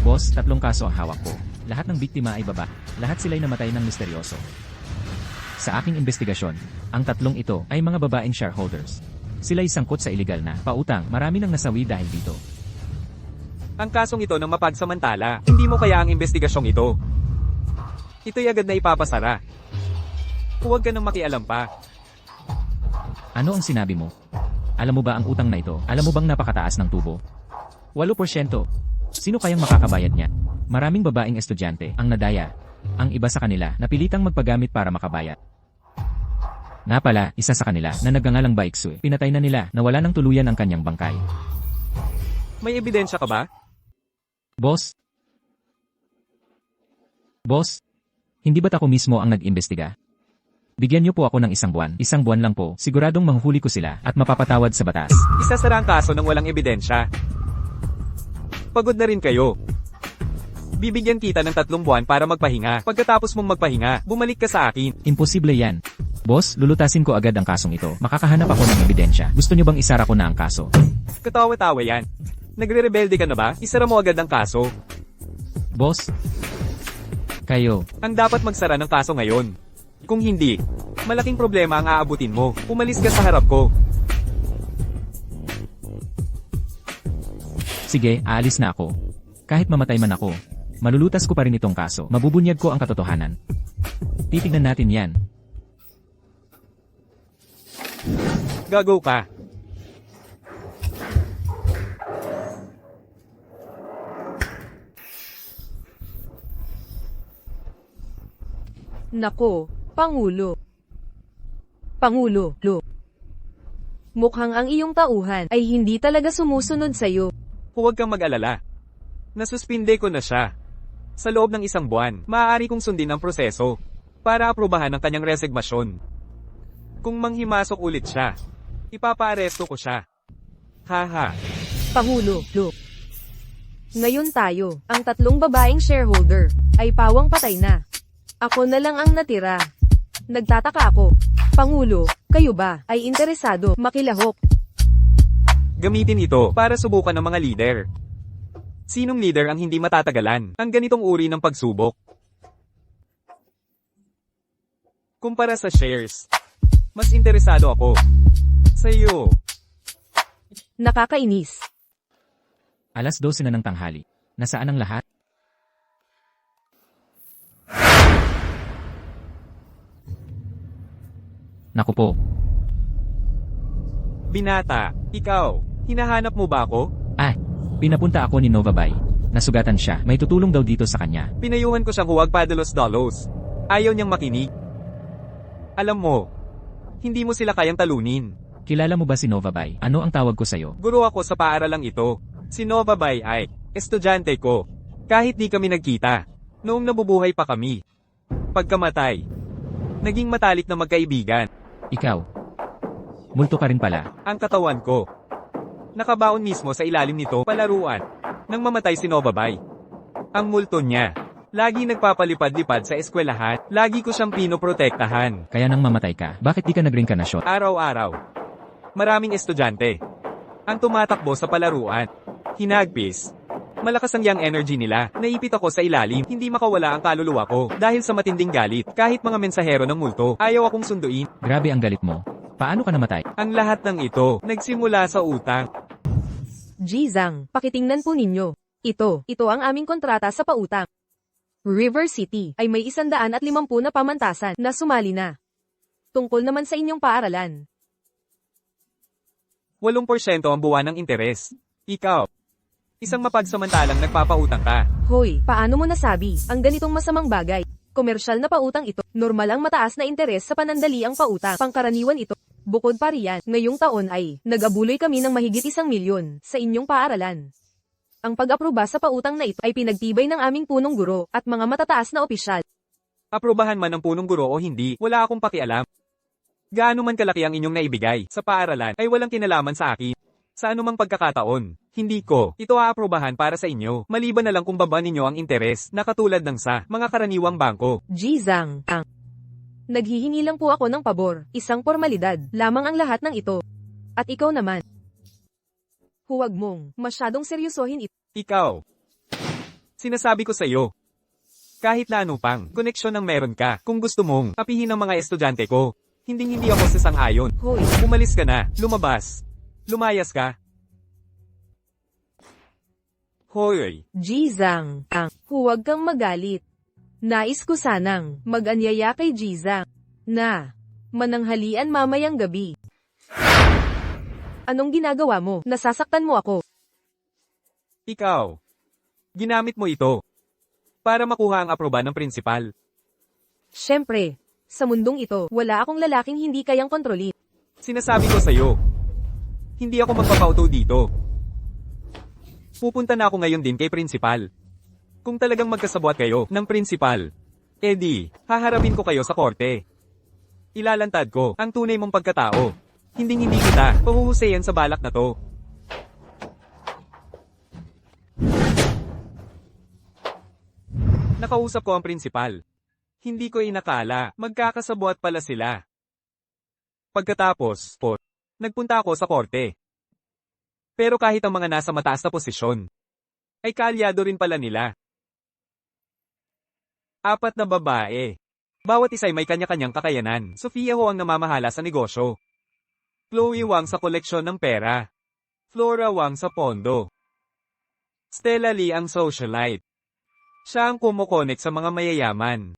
Boss, 3 kaso ang hawak ko. Lahat ng biktima ay baba. Lahat sila'y namatay ng misteryoso. Sa aking investigasyon, ang 3 ito ay mga babaeng shareholders. Sila'y sangkot sa iligal na pautang, marami nang nasawi dahil dito. Ang kasong ito ng mapagsamantala. Hindi mo kaya ang investigasyong ito. Ito'y agad na ipapasara. Huwag ka nang makialam pa. Ano ang sinabi mo? Alam mo ba ang utang na ito? Alam mo bang napakataas ng tubo? 8%. Sino kayang makakabayad niya? Maraming babaeng estudyante ang nadaya. Ang iba sa kanila napilitang magpagamit para makabayad. Nga pala, isa sa kanila na nagngangalang Baiksu, pinatay na nila na wala nang tuluyan ang kanyang bangkay. May ebidensya ka ba? Boss? Boss? Hindi ba't ako mismo ang nag-imbestiga? Bigyan niyo po ako ng 1 buwan. 1 buwan lang po, siguradong mahuhuli ko sila at mapapatawad sa batas. Isasara ang kaso ng walang ebidensya. Pagod na rin kayo. Bibigyan kita ng 3 buwan para magpahinga. Pagkatapos mong magpahinga, bumalik ka sa akin. Imposible yan. Boss, lulutasin ko agad ang kasong ito. Makakahanap ako ng ebidensya. Gusto niyo bang isara ko na ang kaso? Katawa-tawa yan. Nagre-rebelde ka na ba? Isara mo agad ang kaso. Boss? Kayo. Ang dapat magsara ng kaso ngayon. Kung hindi, malaking problema ang aabutin mo. Umalis ka sa harap ko. Sige, aalis na ako. Kahit mamatay man ako, malulutas ko pa rin itong kaso. Mabubunyag ko ang katotohanan. Titignan natin yan. Gago ka. Nako, Pangulo. Pangulo, lo. Mukhang ang iyong tauhan ay hindi talaga sumusunod sa'yo. Huwag kang mag-alala. Nasuspinde ko na siya. Sa loob ng 1 buwan, maaari kong sundin ang proseso para aprobahan ang kanyang resigmasyon. Kung manghimasok ulit siya, ipapaaresto ko siya. Haha. Pangulo, lo. Ngayon tayo, ang 3 babaeng shareholder, ay pawang patay na. Ako na lang ang natira. Nagtataka ako. Pangulo, kayo ba ay interesado makilahok? Gamitin ito para subukan ng mga leader. Sinong leader ang hindi matatagalan ang ganitong uri ng pagsubok? Kumpara sa shares, mas interesado ako sa iyo. Nakakainis. 12:00 na ng tanghali. Nasaan ang lahat? Naku po. Binata, ikaw, hinahanap mo ba ako? Pinapunta ako ni Nova Bay. Nasugatan siya. May tutulong daw dito sa kanya. Pinayuhan ko siyang huwag padalos-dalos. Ayaw niyang makinig. Alam mo, hindi mo sila kayang talunin. Kilala mo ba si Nova Bay? Ano ang tawag ko sa'yo? Guro ako sa paaralang ito. Si Nova Bay ay estudyante ko. Kahit di kami nagkita. Noong nabubuhay pa kami. Pagkamatay. Naging matalik na magkaibigan. Ikaw. Multo ka rin pala. Ang katawan ko. Nakabaon mismo sa ilalim nito palaruan. Nang mamatay si Nova Bay. Ang multo niya. Lagi nagpapalipad-lipad sa eskwelahan. Lagi ko siyang pinoprotektahan. Kaya nang mamatay ka, bakit di ka nag-reinkarnasyon? Araw-araw. Maraming estudyante. Ang tumatakbo sa palaruan. Hinagpis. Malakas ang yang energy nila. Naipit ako sa ilalim. Hindi makawala ang kaluluwa ko. Dahil sa matinding galit. Kahit mga mensahero ng multo. Ayaw akong sunduin. Grabe ang galit mo. Paano ka namatay? Ang lahat ng ito. Nagsimula sa utang. Jizang, pakitingnan po ninyo. Ito ang aming kontrata sa pautang. River City ay may 150 na pamantasan na sumali na. Tungkol naman sa inyong paaralan. 8% ang buwan ng interes. Ikaw. Isang mapagsamantalang nagpapautang ka. Hoy, paano mo nasabi ang ganitong masamang bagay? Komersyal na pautang ito. Normal ang mataas na interes sa panandaliang pautang. Pangkaraniwan ito. Bukod pa riyan, ngayong taon ay nag-abuloy kami ng mahigit 1 milyon sa inyong paaralan. Ang pag-aproba sa pautang na ito ay pinagtibay ng aming punong guro at mga matataas na opisyal. Aprobahan man ng punong guro o hindi, wala akong pakialam. Gaano man kalaki ang inyong naibigay sa paaralan ay walang kinalaman sa akin. Sa anumang pagkakataon, hindi ko ito aaprobahan para sa inyo, maliban na lang kung baba ninyo ang interes na katulad ng sa mga karaniwang bangko. Jizang, naghihingi lang po ako ng pabor, isang formalidad, lamang ang lahat ng ito. At ikaw naman. Huwag mong masyadong seryosohin ito. Ikaw. Sinasabi ko sa iyo. Kahit na ano pang koneksyon ang meron ka, kung gusto mong apihin ang mga estudyante ko, hindi ako sasang-ayon. Hoy, Umalis ka na, lumabas. Lumayas ka. Hoy. Jizang, huwag kang magalit. Nais ko sanang mag-anyaya kay Jizang na mananghalian mamayang gabi. Anong ginagawa mo? Nasasaktan mo ako. Ikaw. Ginamit mo ito para makuha ang aproba ng prinsipal. Siyempre, sa mundong ito, wala akong lalaking hindi kayang kontrolin. Sinasabi ko sa'yo, hindi ako magpapauto dito. Pupunta na ako ngayon din kay prinsipal. Kung talagang magkasabwat kayo ng prinsipal, edi, haharapin ko kayo sa korte. Ilalantad ko ang tunay mong pagkatao. Hindi kita pahuhusayan sa balak na to. Nakausap ko ang prinsipal. Hindi ko inakala, magkakasabwat pala sila. Pagkatapos, nagpunta ako sa korte. Pero kahit ang mga nasa mataas na posisyon, ay kaalyado rin pala nila. 4 na babae. Bawat isa ay may kanya-kanyang kakayanan. Sofia Ho ang namamahala sa negosyo. Chloe Wang sa koleksyon ng pera. Flora Wang sa pondo. Stella Lee ang socialite. Siya ang kumokonek sa mga mayayaman.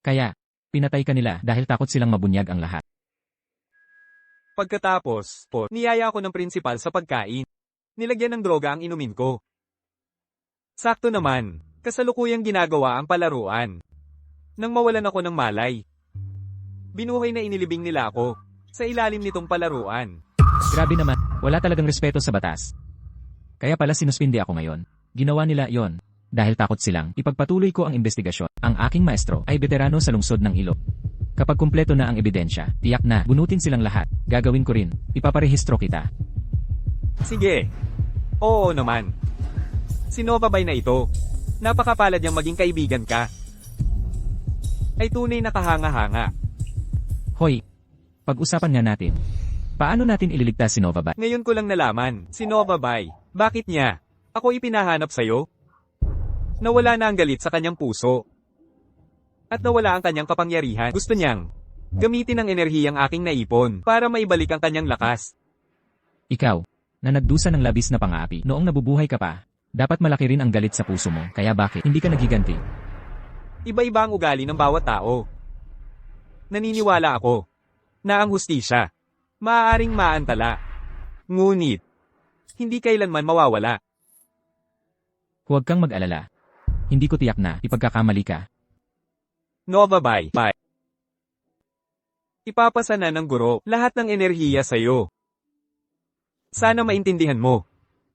Kaya, pinatay ka nila dahil takot silang mabunyag ang lahat. Pagkatapos, niyaya ako ng prinsipal sa pagkain. Nilagyan ng droga ang inumin ko. Sakto naman, kasalukuyang ginagawa ang palaruan. Nang mawalan ako ng malay. Binuhay na inilibing nila ako sa ilalim nitong palaruan. Grabe naman, wala talagang respeto sa batas. Kaya pala sinuspindi ako ngayon. Ginawa nila yon dahil takot silang ipagpatuloy ko ang investigasyon. Ang aking maestro ay veterano sa lungsod ng Ilo. Kapag kumpleto na ang ebidensya, tiyak na bunutin silang lahat. Gagawin ko rin, ipaparehistro kita. Sige. Oo naman. Si Nova Bay na ito, napakapalad niyang maging kaibigan ka. Ay tunay na kahanga-hanga. Hoy, pag-usapan nga natin. Paano natin ililigtas si Nova Bay? Ngayon ko lang nalaman, si Nova Bay. Bakit niya? Ako ipinahanap sa'yo? Nawala na ang galit sa kanyang puso. At nawala ang kanyang kapangyarihan. Gusto niyang gamitin ang enerhiyang aking naipon para maibalik ang kanyang lakas. Ikaw, na nagdusa ng labis na pang-aapi noong nabubuhay ka pa, dapat malaki rin ang galit sa puso mo. Kaya bakit hindi ka nagiganti? Iba-iba ang ugali ng bawat tao. Naniniwala ako na ang hustisya maaaring maantala. Ngunit, hindi kailanman mawawala. Huwag kang mag-alala. Hindi ko tiyak na ipagkakamali ka. Nova Bay. Ipapasa na ng guro lahat ng enerhiya sa'yo. Sana maintindihan mo.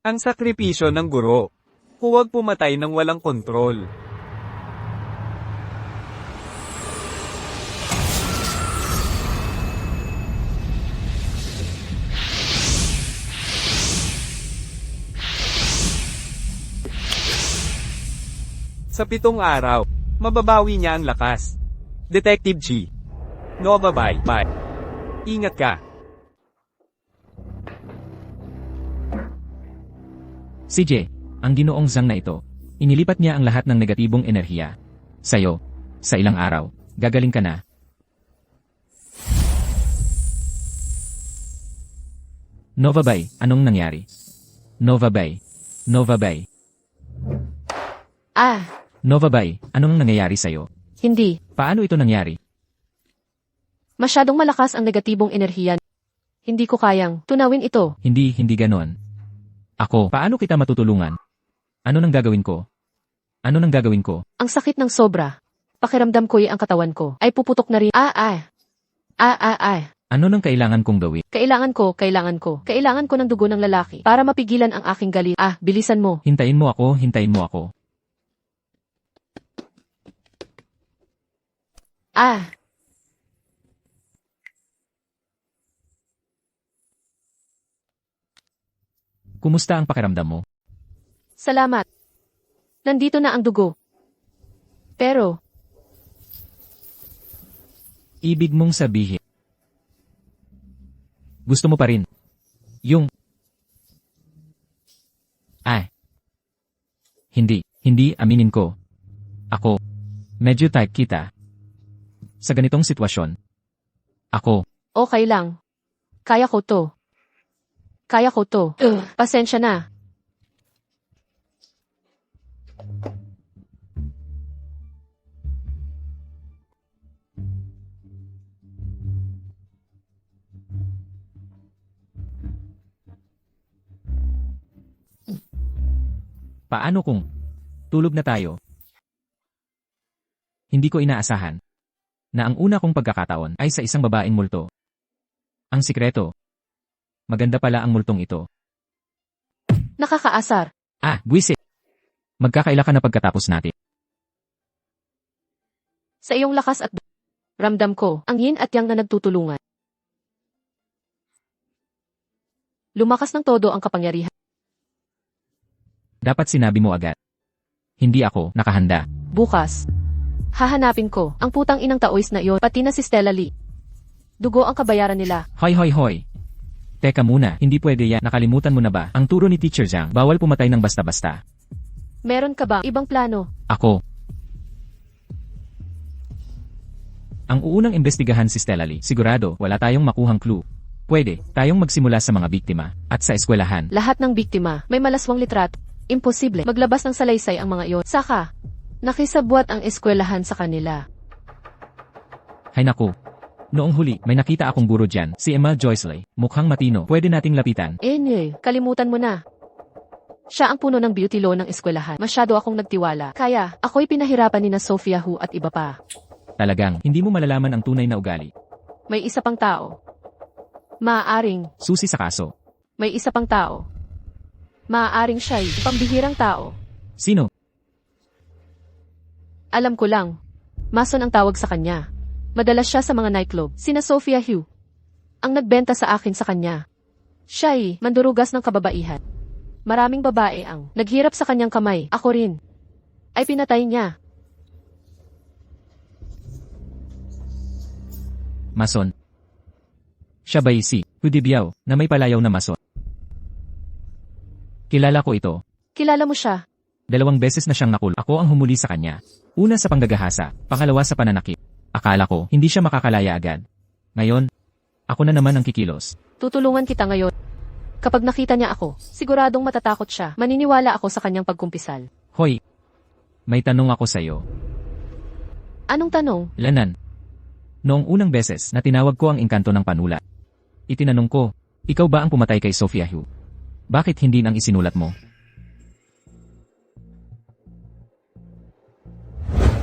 Ang sakripisyo ng guro. Huwag pumatay ng walang kontrol. Sa 7 araw, mababawi niya ang lakas. Detective G. Nova bye. Ingat ka. CJ, ang ginoong Zhang na ito, inilipat niya ang lahat ng negatibong enerhiya. Sa'yo, sa ilang araw, gagaling ka na. Nova Bay, anong nangyari? Nova Bay. Nova Bay. Nova Bay, anong nangyayari sa'yo? Hindi. Paano ito nangyari? Masyadong malakas ang negatibong enerhiya. Hindi ko kayang tunawin ito. Hindi ganon. Ako, paano kita matutulungan? Ano nang gagawin ko? Ano nang gagawin ko? Ang sakit ng sobra. Pakiramdam ko ang katawan ko. Ay puputok na rin. Ano nang kailangan kong gawin? Kailangan ko. Kailangan ko ng dugo ng lalaki para mapigilan ang aking galit. Bilisan mo. Hintayin mo ako. Kumusta ang pakiramdam mo? Salamat. Nandito na ang dugo. Pero, Ibig mong sabihin, gusto mo pa rin yung... Hindi, aminin ko. Ako, medyo type kita. Sa ganitong sitwasyon. Ako, okay lang. Kaya ko to. Pasensya na. paano kung tulog na tayo? Hindi ko inaasahan na ang una kong pagkakataon ay sa isang babaeng multo. Ang sikreto, maganda pala ang multong ito. Nakakaasar. Buwisit. Magkakaila ka na pagkatapos natin. Sa iyong lakas at ramdam ko ang yin at yang na nagtutulungan. Lumakas ng todo ang kapangyarihan. Dapat sinabi mo agad. Hindi ako nakahanda. Bukas, hahanapin ko ang putang inang taoist na iyon, pati na si Stella Lee. Dugo ang kabayaran nila. Hoy. Teka muna, hindi pwede yan. Nakalimutan mo na ba? Ang turo ni Teacher Zhang, bawal pumatay ng basta-basta. Meron ka ba ibang plano? Ako. Ang uunang imbestigahan si Stella Lee. Sigurado, wala tayong makuhang clue. Pwede, tayong magsimula sa mga biktima, at sa eskwelahan. Lahat ng biktima, may malaswang litrato. Imposible, maglabas ng salaysay ang mga iyon. Saka, nakisabwat ang eskwelahan sa kanila. Hay naku. Noong huli, may nakita akong guro dyan, si Emma Joyceley. Mukhang matino. Pwede nating lapitan. Kalimutan mo na. Siya ang puno ng beauty law ng eskwelahan. Masyado akong nagtiwala. Kaya, ako'y pinahirapan ni na Sophia Hu at iba pa. Talagang, hindi mo malalaman ang tunay na ugali. May isa pang tao. Maaaring, Susi sa kaso. may isa pang tao. Maaaring siya'y pambihirang tao. Sino? Alam ko lang. Mason ang tawag sa kanya. Madalas siya sa mga nightclub. Sina Sophia Hu ang nagbenta sa akin sa kanya. Siya'y mandurugas ng kababaihan. Maraming babae ang naghirap sa kanyang kamay. Ako rin. Ay pinatay niya. Mason. Siya ba'y si Hudibiao na may palayaw na mason? Kilala ko ito. Kilala mo siya. 2 beses na siyang nakul. Ako ang humuli sa kanya. Una sa panggagahasa, pangalawa sa pananakit. Akala ko, hindi siya makakalaya agad. Ngayon, ako na naman ang kikilos. Tutulungan kita ngayon. Kapag nakita niya ako, siguradong matatakot siya. Maniniwala ako sa kanyang pagkumpisal. Hoy, may tanong ako sa'yo. Anong tanong? Lanan. Noong unang beses na tinawag ko ang engkanto ng panulat, itinanong ko, ikaw ba ang pumatay kay Sophia Hu? Bakit hindi nang isinulat mo?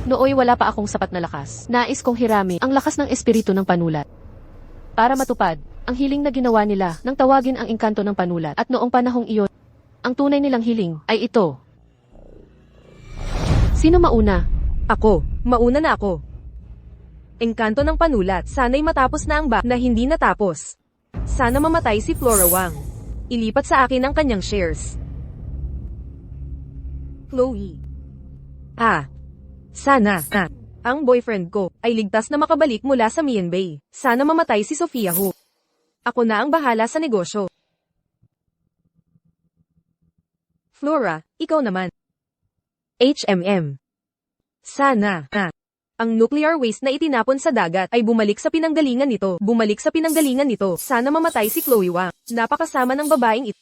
Nooy wala pa akong sapat na lakas. Nais kong hirami ang lakas ng espiritu ng panulat. Para matupad, ang hiling na ginawa nila nang tawagin ang engkanto ng panulat. At noong panahong iyon, Ang tunay nilang hiling ay ito. Sino mauna? Ako, mauna na ako. Engkanto ng panulat, sana'y matapos na ang na hindi natapos. Sana mamatay si Flora Wang. Ilipat sa akin ang kanyang shares. Chloe. Sana, ang boyfriend ko, ay ligtas na makabalik mula sa Mian Bay. Sana mamatay si Sophia Hu. Ako na ang bahala sa negosyo. Flora, ikaw naman. HMM. Sana, ang nuclear waste na itinapon sa dagat ay bumalik sa pinanggalingan nito. Sana mamatay si Chloe Wang. Napakasama ng babaeng ito.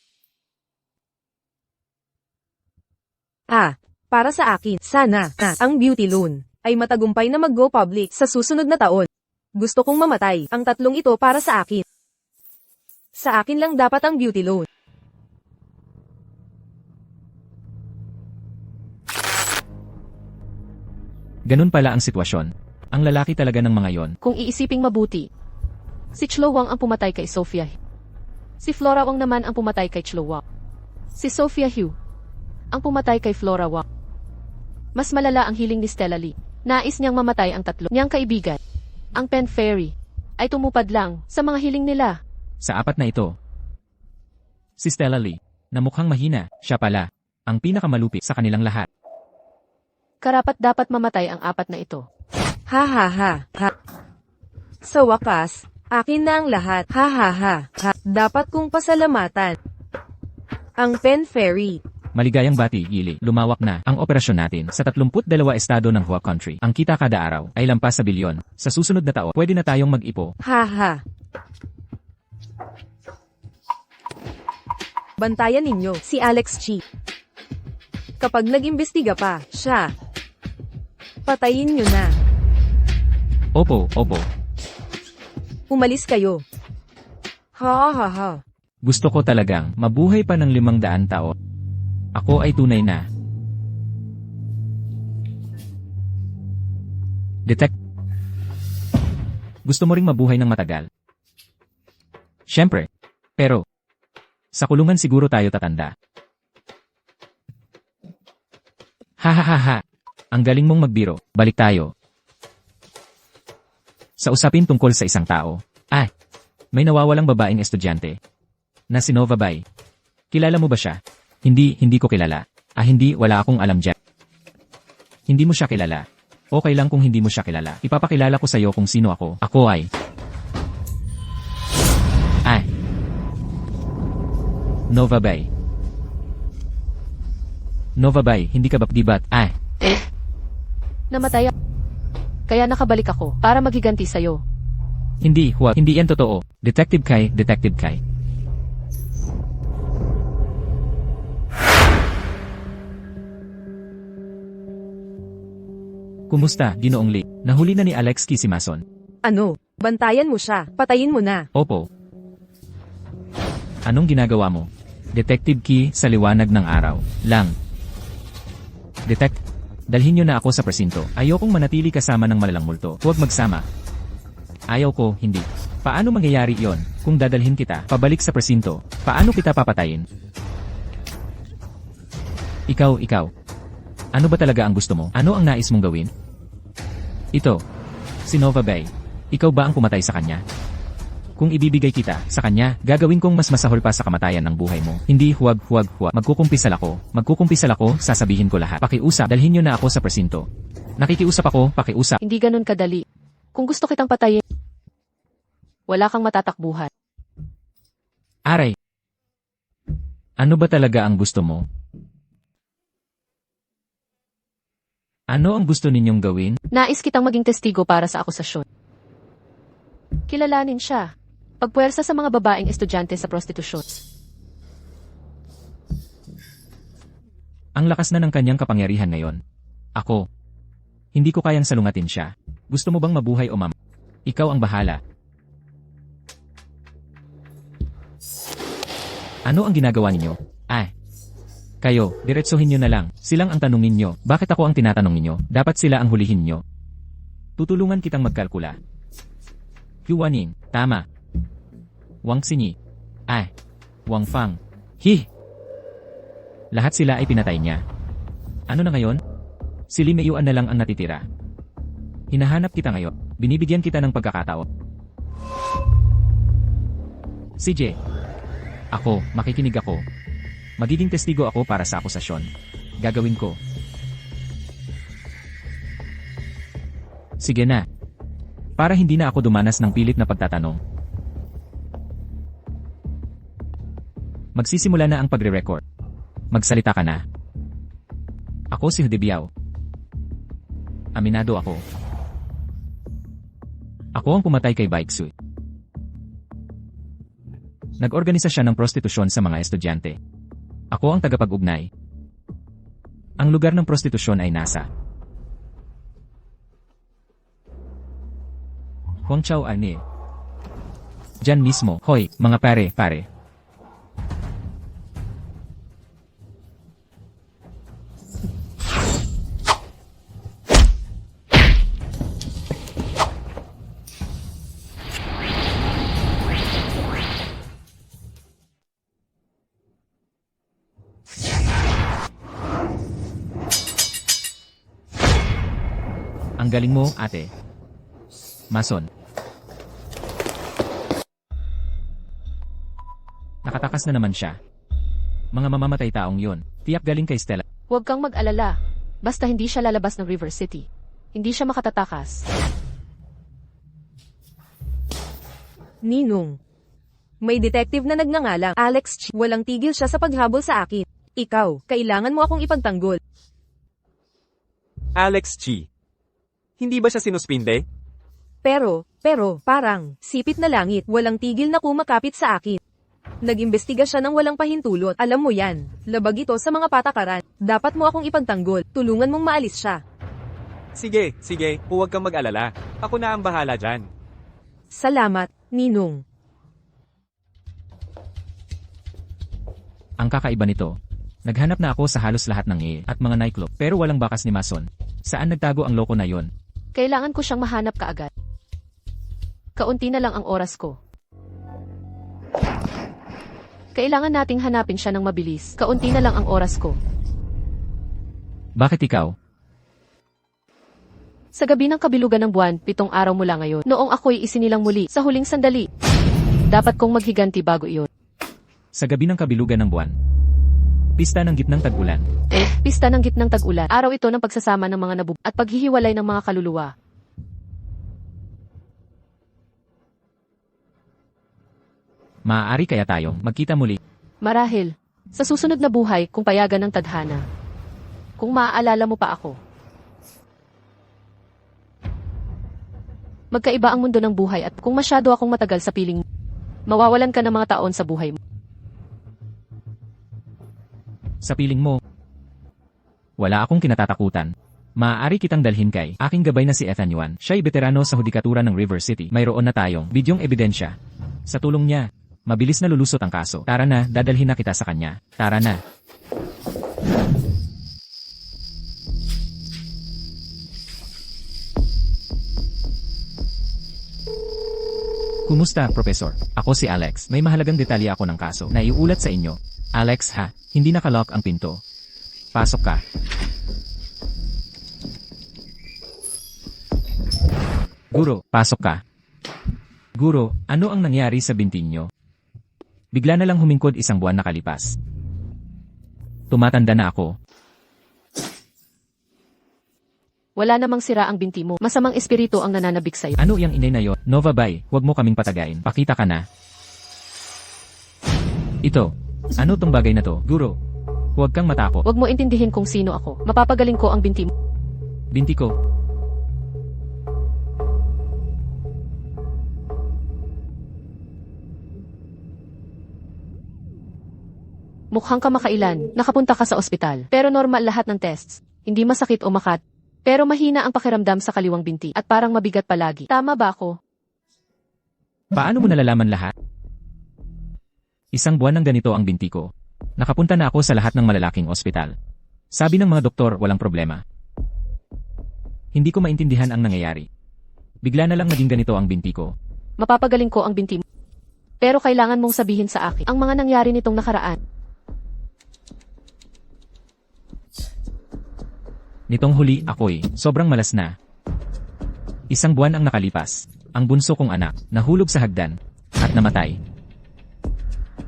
Para sa akin, sana, ang beauty loan ay matagumpay na mag-go public sa susunod na taon. Gusto kong mamatay. Ang tatlong ito para sa akin. Sa akin lang dapat ang beauty loan. Ganun pala ang sitwasyon. Ang lalaki talaga ng mga yon. Kung iisiping mabuti, si Chlo Wang ang pumatay kay Sophia. Si Flora Wang naman ang pumatay kay Chlo Wang. Si Sophia Hu ang pumatay kay Flora Wang. Mas malala ang hiling ni Stella Lee. Nais niyang mamatay ang tatlo niyang kaibigan. Ang Pen Fairy ay tumupad lang sa mga hiling nila. Sa apat na ito, si Stella Lee, na mukhang mahina, siya pala, ang pinakamalupit sa kanilang lahat. Karapat dapat mamatay ang apat na ito. Ha. Sa wakas, akin na ang lahat. Ha. Dapat kong pasalamatan. Ang Pen Fairy. Maligayang bati, Yili, lumawak na ang operasyon natin sa 32 estado ng Hua Country. Ang kita kada araw ay lampas sa bilyon. Sa susunod na taon, pwede na tayong mag-ipo. Ha. Bantayan ninyo si Alex Chi. Kapag nag-imbestiga pa, siya. Patayin nyo na. Opo. Umalis kayo. Ha. Gusto ko talagang mabuhay pa ng 500 taon. Ako ay tunay na Gusto mo ring mabuhay ng matagal? Siyempre. Pero, sa kulungan siguro tayo tatanda. Ha. Ang galing mong magbiro. Balik tayo. Sa usapin tungkol sa isang tao. May nawawalang babaeng estudyante. Na si Nova Bai. Kilala mo ba siya? Hindi ko kilala. Hindi, wala akong alam dyan. Hindi mo siya kilala. Okay lang kung hindi mo siya kilala. Ipapakilala ko sa'yo kung sino ako. Ako ay... Nova Bai. Nova Bai, hindi ka ba dibat? Namatay ako. Kaya nakabalik ako para magiganti sa'yo. Hindi yan totoo. Detective Kai. Kumusta, Ginoong Lee? Nahuli na ni Alex Kisimason. Ano? Bantayan mo siya. Patayin mo na. Opo. Anong ginagawa mo? Detective Key sa liwanag ng araw. Lang. Dalhin niyo na ako sa presinto. Ayokong manatili kasama ng malalang multo. Huwag magsama. Ayaw ko, hindi. Paano mangyayari yon kung dadalhin kita pabalik sa presinto? Paano kita papatayin? Ikaw. Ano ba talaga ang gusto mo? Ano ang nais mong gawin? Ito. Si Nova Bai. Ikaw ba ang pumatay sa kanya? Kung ibibigay kita sa kanya, gagawin kong mas masahol pa sa kamatayan ng buhay mo. Hindi, huwag. Magkukumpisal ako, sasabihin ko lahat. Pakiusap, dalhin niyo na ako sa presinto. Nakikiusap ako, pakiusap. Hindi ganun kadali. Kung gusto kitang patayin, wala kang matatakbuhan. Aray. Ano ba talaga ang gusto mo? Ano ang gusto ninyong gawin? Nais kitang maging testigo para sa akusasyon. Kilalanin siya. Pagpuwersa sa mga babaeng estudyante sa prostitusyon. Ang lakas na ng kanyang kapangyarihan ngayon. Ako. Hindi ko kayang salungatin siya. Gusto mo bang mabuhay o Ikaw ang bahala. Ano ang ginagawa ninyo? Kayo, diretsuhin nyo na lang. Silang ang tanungin nyo. Bakit ako ang tinatanong ninyo? Dapat sila ang hulihin nyo. Tutulungan kitang magkalkula. Yuaning, tama. Wang Xinyi. Wang Fang. Lahat sila ay pinatay niya. Ano na ngayon? Si Lee Mei-yuan na lang ang natitira. Hinahanap kita ngayon. Binibigyan kita ng pagkakataon. CJ. Ako, makikinig ako. Magiging testigo ako para sa akusasyon. Gagawin ko. Sige na. Para hindi na ako dumanas ng pilit na pagtatanong. Magsisimula na ang pagre-record. Magsalita ka na. Ako si Hudebiao. Aminado ako. Ako ang pumatay kay Baeksu. Nag-organisa siya ng prostitusyon sa mga estudyante. Ako ang tagapag-ugnay. Ang lugar ng prostitusyon ay nasa Hongqiao Arne. Diyan mismo. Hoy, mga pare. Ang galing mo, ate. Mason. Nakatakas na naman siya. Mga mamamatay taong yon. Tiyak galing kay Stella. Huwag kang mag-alala. Basta hindi siya lalabas ng River City. Hindi siya makatatakas. Ninong. May detective na nagngangalang Alex Chi. Walang tigil siya sa paghabol sa akin. Ikaw, kailangan mo akong ipagtanggol. Alex Chi. Hindi ba siya sinuspinde? Pero, parang, sipit na langit, walang tigil na kumakapit sa akin. Nag-imbestiga siya ng walang pahintulot, alam mo yan. Labag ito sa mga patakaran. Dapat mo akong ipagtanggol, tulungan mong maalis siya. Sige, huwag kang mag-alala. Ako na ang bahala dyan. Salamat, Ninong. Ang kakaiba nito. Naghanap na ako sa halos lahat ng at mga nightclub, pero walang bakas ni Mason. Saan nagtago ang loko na yon? Kailangan ko siyang mahanap kaagad. Kaunti na lang ang oras ko. Kailangan nating hanapin siya ng mabilis. Kaunti na lang ang oras ko. Bakit ikaw? Sa gabi ng kabilugan ng buwan, 7 araw mula ngayon, noong ako'y isinilang muli sa huling sandali. Dapat kong maghiganti bago iyon. Sa gabi ng kabilugan ng buwan. Pista ng gitnang tag-ulan. Pista ng gitnang tag-ulan. Araw ito ng pagsasama ng mga nabub at paghihiwalay ng mga kaluluwa. Maaari kaya tayong magkita muli. Marahil, sa susunod na buhay kung payagan ng tadhana. Kung maaalala mo pa ako. Magkaiba ang mundo ng buhay at kung masyado akong matagal sa piling mo, mawawalan ka ng mga taon sa buhay mo. Sa piling mo, wala akong kinatatakutan. Maaari kitang dalhin kay aking gabay na si Ethan Yuan. Siya'y veterano sa hudikatura ng River City. Mayroon na tayong bidyong ebidensya. Sa tulong niya, mabilis na lulusot ang kaso. Tara na, dadalhin na kita sa kanya. Tara na. Kumusta, Professor? Ako si Alex. May mahalagang detalye ako ng kaso na iulat sa inyo. Alex, ha? Hindi nakalock ang pinto. Pasok ka. Guro, pasok ka. Guro, ano ang nangyari sa binti niyo? Bigla na lang humingkod 1 buwan nakalipas. Tumatanda na ako. Wala namang sira ang binti mo. Masamang espiritu ang nananabik sa'yo. Ano yang inay na yon? Nova Bay, huwag mo kaming patagain. Pakita ka na. Ito. Ano tong bagay na to? Guro, huwag kang matakot. Huwag mo intindihin kung sino ako. Mapapagaling ko ang binti mo. Binti ko. Mukhang kamakailan. Nakapunta ka sa ospital. Pero normal lahat ng tests. Hindi masakit o makat. Pero mahina ang pakiramdam sa kaliwang binti. At parang mabigat palagi. Tama ba ako? Paano mo nalalaman lahat? 1 buwan ng ganito ang binti ko. Nakapunta na ako sa lahat ng malalaking ospital. Sabi ng mga doktor, walang problema. Hindi ko maintindihan ang nangyayari. Bigla na lang naging ganito ang binti ko. Mapapagaling ko ang binti mo. Pero kailangan mong sabihin sa akin ang mga nangyari nitong nakaraan. Nitong huli, ako'y sobrang malas na. Isang buwan ang nakalipas. Ang bunso kong anak, nahulog sa hagdan, at namatay.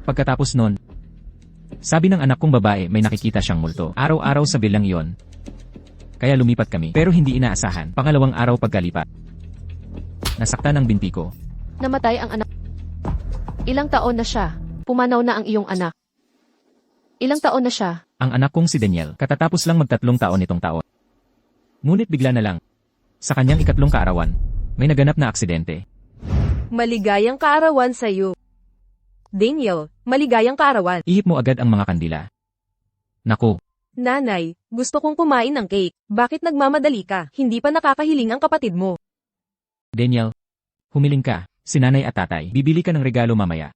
Pagkatapos nun, sabi ng anak kong babae may nakikita siyang multo. Araw-araw sa bilang iyon. Kaya lumipat kami, pero hindi inaasahan. Pangalawang araw pagkalipat. Nasaktan ang binti ko. Namatay ang anak. Ilang taon na siya? Pumanaw na ang iyong anak. Ilang taon na siya? Ang anak kong si Daniel, katatapos lang mag3 taon nitong taon. Ngunit bigla na lang, sa kanyang 3 kaarawan, may naganap na aksidente. Maligayang kaarawan sa'yo. Daniel, maligayang kaarawan. Ihip mo agad ang mga kandila. Naku, Nanay, gusto kong kumain ng cake. Bakit nagmamadali ka? Hindi pa nakakahiling ang kapatid mo. Daniel, humiling ka, si nanay at tatay, bibili ka ng regalo mamaya.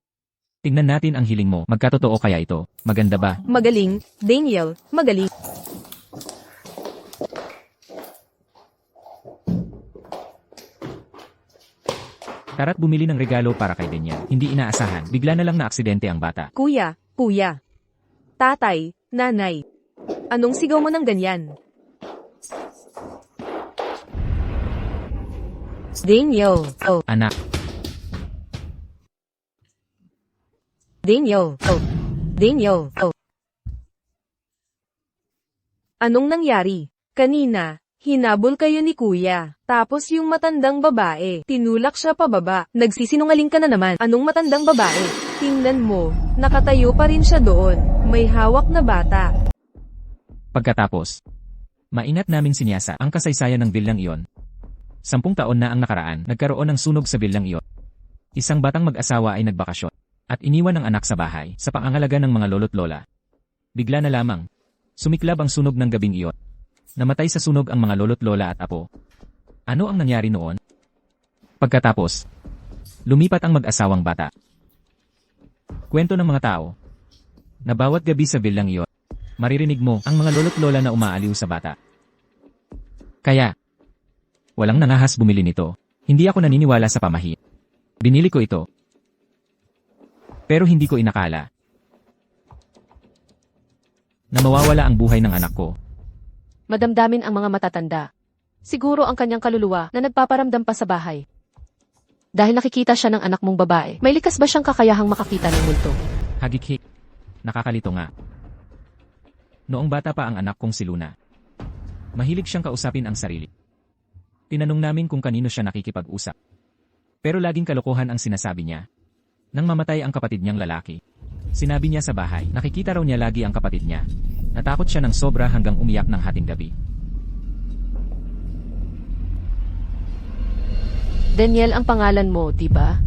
Tingnan natin ang hiling mo, magkatotoo kaya ito, maganda ba? Magaling, Daniel, magaling. Tara't bumili ng regalo para kay Daniel. Hindi inaasahan, bigla na lang na aksidente ang bata. Kuya, tatay, nanay. Anong sigaw mo ng ganyan? Daniel, Anak, Daniel, Daniel. Anong nangyari? Kanina, hinabol kayo ni kuya. Tapos yung matandang babae, tinulak siya pababa. Nagsisinungaling ka na naman. Anong matandang babae? Tingnan mo, nakatayo pa rin siya doon. May hawak na bata. pagkatapos, maingat namin sinyasa ang kasaysayan ng bilang iyon. 10 taon na ang nakaraan, nagkaroon ng sunog sa bilang iyon. Isang batang mag-asawa ay nagbakasyon at iniwan ang anak sa bahay sa pangangalaga ng mga lolo't lola. Bigla na lamang, sumiklab ang sunog ng gabing iyon. Namatay sa sunog ang mga lolo't lola at apo. Ano ang nangyari noon? Pagkatapos, lumipat ang mag-asawang bata. Kwento ng mga tao na bawat gabi sa bilang iyon, maririnig mo ang mga lolo't lola na umaaliw sa bata. Kaya, walang nangahas bumili nito. Hindi ako naniniwala sa pamahiin. Binili ko ito. Pero hindi ko inakala na mawawala ang buhay ng anak ko. Madamdamin ang mga matatanda. Siguro ang kanyang kaluluwa na nagpaparamdam pa sa bahay. Dahil nakikita siya ng anak mong babae, may likas ba siyang kakayahang makakita ng multo? Hagik-hik. Nakakalito nga. Noong bata pa ang anak kong si Luna, mahilig siyang kausapin ang sarili. Tinanong namin kung kanino siya nakikipag-usap. Pero laging kalokohan ang sinasabi niya. Nang mamatay ang kapatid niyang lalaki, sinabi niya sa bahay, nakikita raw niya lagi ang kapatid niya. Natakot siya ng sobra hanggang umiyak ng hating gabi. Daniel ang pangalan mo, di ba?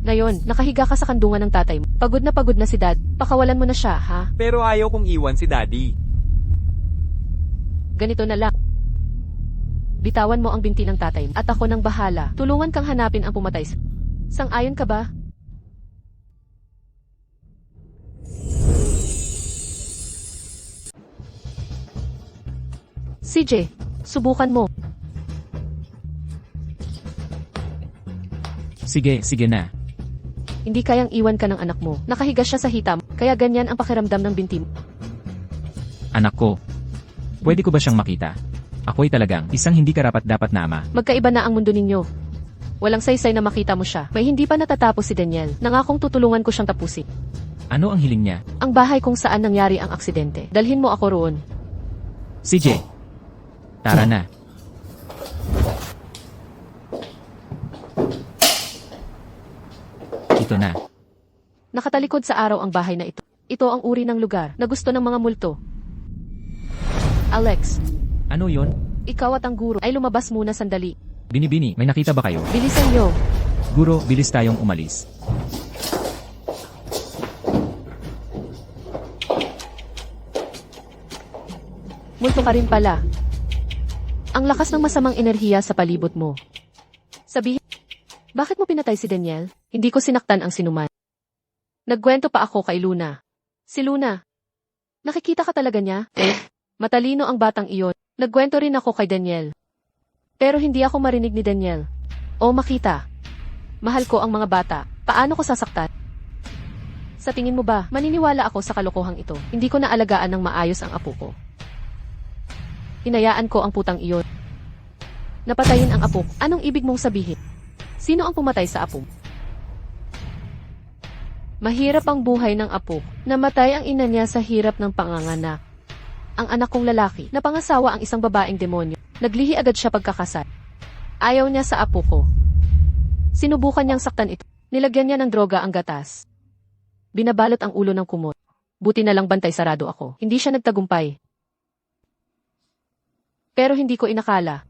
Ngayon, nakahiga ka sa kandungan ng tatay mo. Pagod na si Dad. Pakawalan mo na siya, ha? Pero ayaw kong iwan si Daddy. Ganito na lang. Bitawan mo ang binti ng tatay mo. At ako nang bahala. Tulungan kang hanapin ang pumatay. Sang-ayon ka ba? CJ, subukan mo. Sige na. Hindi kayang iwan ka ng anak mo. Nakahiga siya sa hitam, kaya ganyan ang pakiramdam ng binti mo. Anak ko, pwede ko ba siyang makita? Ako'y talagang isang hindi karapat-dapat na ama. Magkaiba na ang mundo ninyo. Walang saysay na makita mo siya. May hindi pa natatapos si Daniel. Nangakong tutulungan ko siyang tapusin. Ano ang hiling niya? Ang bahay kung saan nangyari ang aksidente. Dalhin mo ako roon. CJ, tara na. Ito na. Nakatalikod sa araw ang bahay na ito. Ito ang uri ng lugar na gusto ng mga multo. Alex, Ano yon? ikaw at ang guro ay lumabas muna sandali. Binibini, may nakita ba kayo? Bilisan niyo. Guro, bilis tayong umalis. Multo ka rin pala. Ang lakas ng masamang enerhiya sa palibot mo. Sabihin, bakit mo pinatay si Daniel? Hindi ko sinaktan ang sinuman. Nagkwento pa ako kay Luna. Si Luna. Nakikita ka talaga niya? Matalino ang batang iyon. Nagkwento rin ako kay Daniel. Pero hindi ako marinig ni Daniel. O makita. Mahal ko ang mga bata. Paano ko sasaktan? Sa tingin mo ba, maniniwala ako sa kalokohang ito? Hindi ko na alagaan ng maayos ang apo ko. Hinayaan ko ang putang iyon. Napatayin ang apo. Anong ibig mong sabihin? Sino ang pumatay sa apo? Mahirap ang buhay ng apo. Namatay ang ina niya sa hirap ng panganganak. Ang anak kong lalaki, napangasawa ang isang babaeng demonyo. Naglihi agad siya pagkakasal. Ayaw niya sa apo ko. Sinubukan niyang saktan ito. Nilagyan niya ng droga ang gatas. Binabalot ang ulo ng kumot. Buti na lang bantay sarado ako. Hindi siya nagtagumpay. Pero hindi ko inakala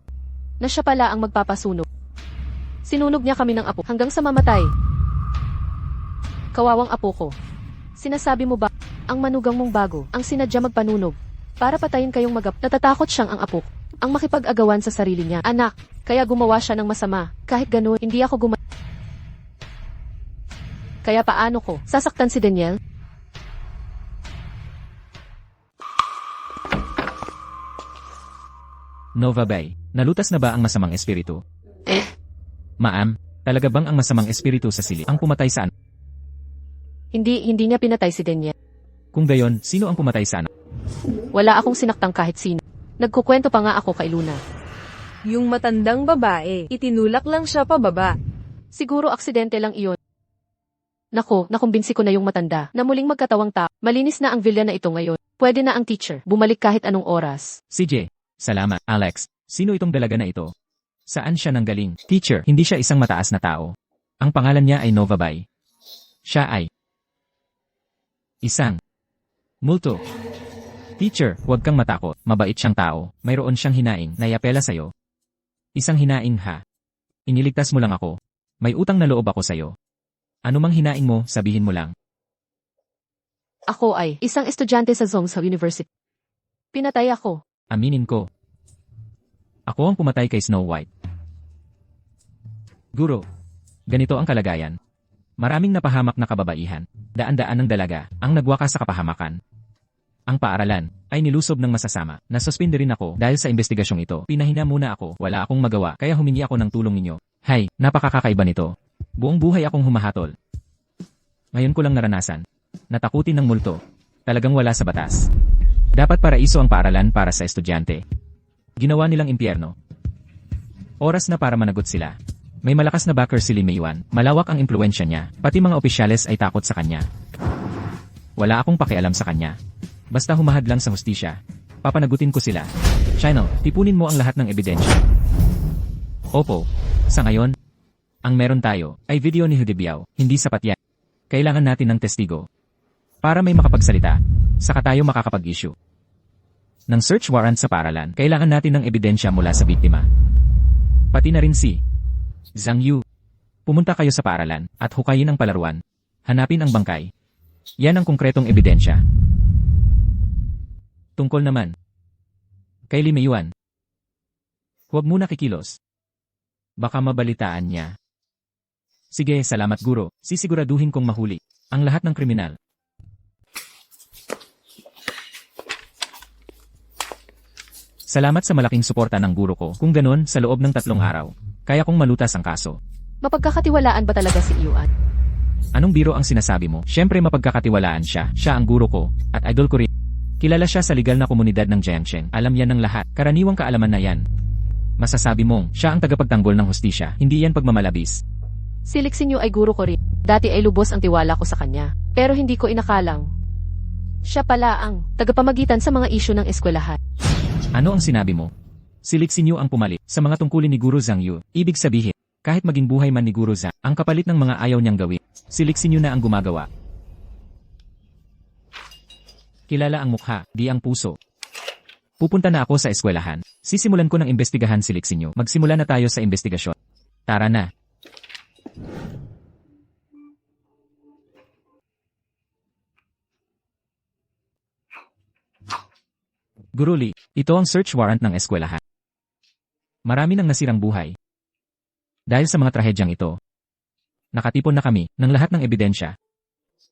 na siya pala ang magpapasunog. Sinunog niya kami ng apo hanggang sa mamatay. Kawawang apo ko. Sinasabi mo ba, ang manugang mong bago, ang sinadya magpanunog, para patayin kayong natatakot siyang ang apo, ang makipag-agawan sa sarili niya. Anak, kaya gumawa siya ng masama. Kahit ganun, hindi ako Kaya paano ko sasaktan si Daniel? Nova Bay, nalutas na ba ang masamang espiritu? Ma'am, talaga bang ang masamang espiritu sa sili ang pumatay sa anak? Hindi niya pinatay si Daniel. Kung gayon, sino ang pumatay sa anak? Wala akong sinaktang kahit sino. Nagkukwento pa nga ako kay Luna. Yung matandang babae, itinulak lang siya pababa. Siguro aksidente lang iyon. Nako, nakumbinsi ko na yung matanda na muling magkatawang tao. Malinis na ang villa na ito ngayon. Pwede na ang teacher bumalik kahit anong oras. CJ, salamat. Alex, sino itong dalaga na ito? Saan siya nanggaling? Teacher, hindi siya isang mataas na tao. Ang pangalan niya ay Nova Bay. Siya ay isang multo. Teacher, huwag kang matakot. Mabait siyang tao. Mayroon siyang hinaing na yapela sa'yo. Isang hinaing ha. Iniligtas mo lang ako. May utang na loob ako sa'yo. Ano mang hinaing mo, sabihin mo lang. Ako ay isang estudyante sa Zongsa University. Pinatay ako. Aminin ko. Ako ang pumatay kay Snow White. Guro, ganito ang kalagayan. Maraming napahamak na kababaihan, daan-daan ng dalaga, ang nagwakas sa kapahamakan. Ang paaralan ay nilusob ng masasama. Nasuspinde rin ako dahil sa investigasyong ito. Pinahina muna ako, wala akong magawa, kaya humingi ako ng tulong ninyo. Hay, napakakakaiba nito. Buong buhay akong humahatol. Ngayon ko lang naranasan. Natakutin ng multo. Talagang wala sa batas. Dapat paraiso ang paaralan para sa estudyante. Ginawa nilang impyerno. Oras na para managot sila. May malakas na backer si Lee Meiwan. Malawak ang impluensya niya. Pati mga opisyales ay takot sa kanya. Wala akong pakialam sa kanya. Basta humahad lang sa hustisya. Papanagutin ko sila. Channel, tipunin mo ang lahat ng ebidensya. Opo. Sa ngayon, ang meron tayo ay video ni Hudibiao. Hindi sapat yan. Kailangan natin ng testigo. Para may makapagsalita, saka tayo makakapag-issue ng search warrant sa paaralan. Kailangan natin ng ebidensya mula sa biktima. Pati na rin si Zhang Yu. Pumunta kayo sa paaralan at hukayin ang palaruan. Hanapin ang bangkay. Yan ang konkretong ebidensya. Tungkol naman kay Lee Meiwan, huwag muna kikilos. Baka mabalitaan niya. Sige, salamat guro. Sisiguraduhin kong mahuli ang lahat ng kriminal. Salamat sa malaking suporta ng guro ko. Kung ganon, sa loob ng 3 araw, kaya kong malutas ang kaso. Mapagkakatiwalaan ba talaga si Yuan? Anong biro ang sinasabi mo? Siyempre mapagkakatiwalaan siya. Siya ang guro ko, at idol ko rin. Kilala siya sa legal na komunidad ng Jiangsheng. Alam yan ng lahat. Karaniwang kaalaman na yan. Masasabi mong, siya ang tagapagtanggol ng hustisya. Hindi yan pagmamalabis. Si Lixinyo ay guro ko rin. Dati ay lubos ang tiwala ko sa kanya. Pero hindi ko inakalang siya pala ang tagapamagitan sa mga isyu ng eskwelahan. Ano ang sinabi mo? Si Lixinyo ang pumalit sa mga tungkulin ni Guro Zhang Yu. Ibig sabihin, kahit maging buhay man ni Guro Zhang, ang kapalit ng mga ayaw niyang gawin, si Lixinyo na ang gumagawa. Kilala ang mukha, di ang puso. Pupunta na ako sa eskwelahan. Sisimulan ko ng investigahan si Lixinyo. Magsimula na tayo sa investigasyon. Tara na. Guro Lee, ito ang search warrant ng eskwelahan. Marami nang nasirang buhay. Dahil sa mga trahedyang ito, nakatipon na kami ng lahat ng ebidensya.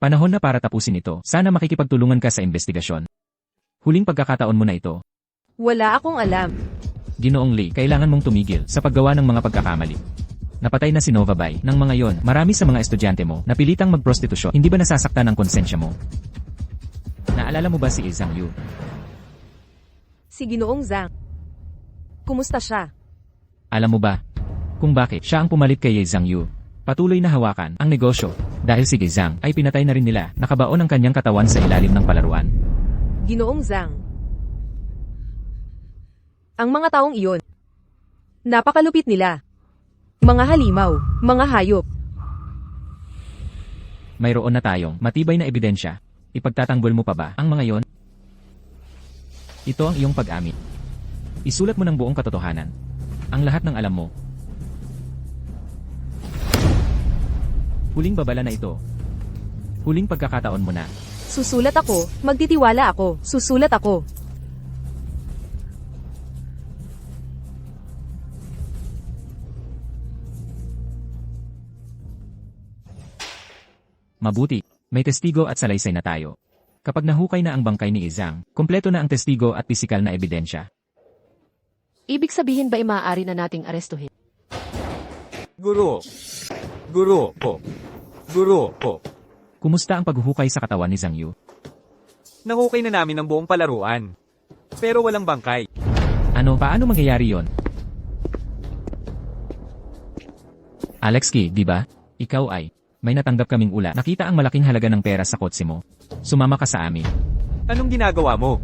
Panahon na para tapusin ito. Sana makikipagtulungan ka sa investigasyon. Huling pagkakataon mo na ito. Wala akong alam. Ginoong Lee, kailangan mong tumigil sa paggawa ng mga pagkakamali. Napatay na si Nova Bay. Nang mga yon, marami sa mga estudyante mo napilitang magprostitusyon. Hindi ba nasasaktan ang konsensya mo? Naalala mo ba si Zhang Yu? Si Ginoong Zhang. Kumusta siya? Alam mo ba kung bakit siya ang pumalit kay Ye Zhangyu? Patuloy na hawakan ang negosyo dahil si Ge Zhang ay pinatay na rin nila, nakabaon ang kanyang katawan sa ilalim ng palaruan. Ginoong Zhang. Ang mga taong iyon. Napakalupit nila. Mga halimaw, mga hayop. Mayroon na tayong matibay na ebidensya. Ipagtatanggol mo pa ba ang mga yon? Ito ang iyong pag-amin. Isulat mo ng buong katotohanan. Ang lahat ng alam mo. Huling babala na ito. Huling pagkakataon mo na. Susulat ako, magtitiwala ako, susulat ako. Mabuti, may testigo at salaysay na tayo. Kapag nahukay na ang bangkay ni Zhang, kumpleto na ang testigo at pisikal na ebidensya. Ibig sabihin ba maaari na nating arestuhin? Guro. Guro po. Guro po. Kumusta ang paghuhukay sa katawan ni Zhang Yu? Nahukay na namin ang buong palaruan. Pero walang bangkay. Ano, paano mangyayari yon? Alex Ki, di ba? Ikaw ay, may natanggap kaming ula. Nakita ang malaking halaga ng pera sa kotse mo. Sumama ka sa amin. Anong ginagawa mo?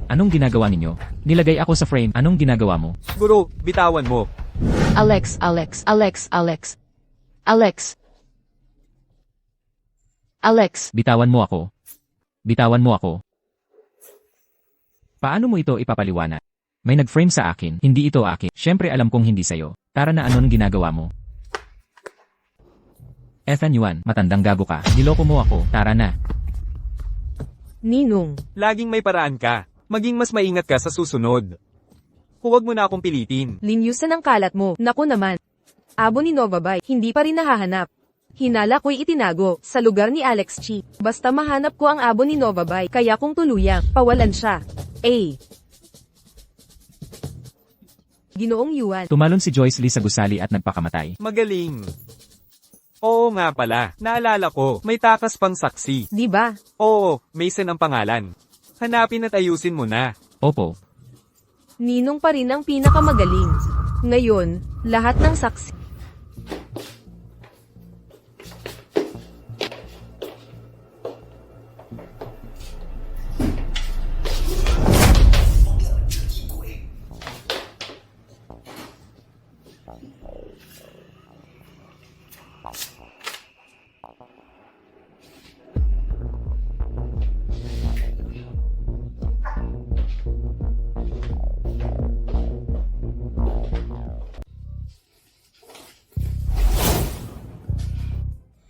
Anong ginagawa ninyo? Nilagay ako sa frame. Anong ginagawa mo? Guro, bitawan mo. Alex. Alex, Bitawan mo ako. Bitawan mo ako. Paano mo ito ipapaliwanag? May nag-frame sa akin, hindi ito akin. Siyempre alam kong hindi sayo. Tara na, anong ginagawa mo? Ethan Yuan, matandang gago ka. Niloko mo ako. Tara na. Ninong, Laging may paraan ka. Maging mas maingat ka sa susunod. Huwag mo na akong pilitin. linyusan ang kalat mo. Naku naman. Abo ni Novabay, hindi pa rin nahahanap. Hinala ko'y itinago sa lugar ni Alex Chi. Basta mahanap ko ang abo ni Novabay, kaya kung tuluyang pawalan siya. Ginoong Yuan, Tumalon si Joyce Lee sa gusali at nagpakamatay. Magaling. Oo nga pala. Naalala ko, may takas pang saksi. di ba? Oo, Mason ang pangalan. Hanapin at ayusin mo na. Opo. Ninong pa rin ang pinakamagaling. Ngayon, lahat ng saksi.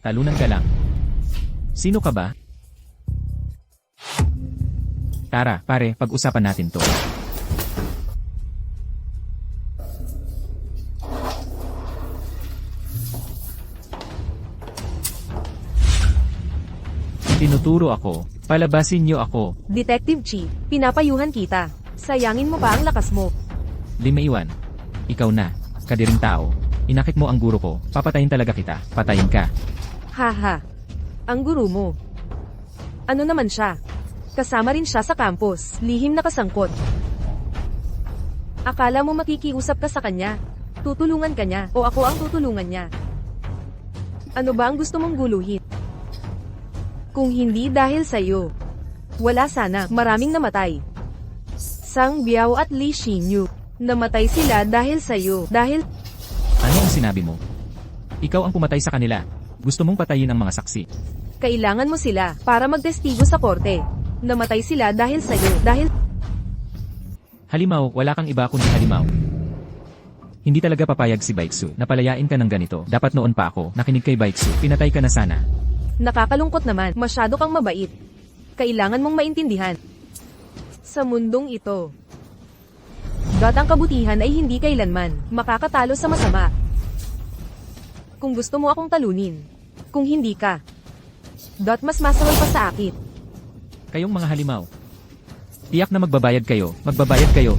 Talunan ka lang. Sino ka ba? Tara, pare, pag-usapan natin to. Tinuturo ako. Palabasin niyo ako. Detective Chi, pinapayuhan kita. Sayangin mo pa ang lakas mo. Limaiwan. Ikaw na. Kadiring tao. Inakit mo ang guro ko. Papatayin talaga kita. Patayin ka. Haha. Ang guru mo. Ano naman siya? Kasama rin siya sa campus. Lihim na kasangkot. Akala mo makikiusap ka sa kanya? Tutulungan ka niya o ako ang tutulungan niya? Ano ba ang gusto mong guluhin? Kung hindi dahil sa'yo, wala sana, maraming namatay. Sang Biao at Li Xinyu, namatay sila dahil sa'yo, dahil Ano ang sinabi mo? Ikaw ang pumatay sa kanila. Gusto mong patayin ang mga saksi. kailangan mo sila para magtestigo sa korte. Namatay sila dahil sa'yo, dahil Halimaw, wala kang iba kundi halimaw. Hindi talaga papayag si Baiksu na palayain ka ng ganito. Dapat noon pa ako nakinig kay Baiksu. Pinatay ka na sana. nakakalungkot naman, masyado kang mabait. Kailangan mong maintindihan. Sa mundong ito, ang kabutihan ay hindi kailanman makakatalo sa masama. Kung gusto mo akong talunin, kung hindi ka, mas masawal pa sa akin. Kayong mga halimaw. Tiyak na magbabayad kayo. Magbabayad kayo.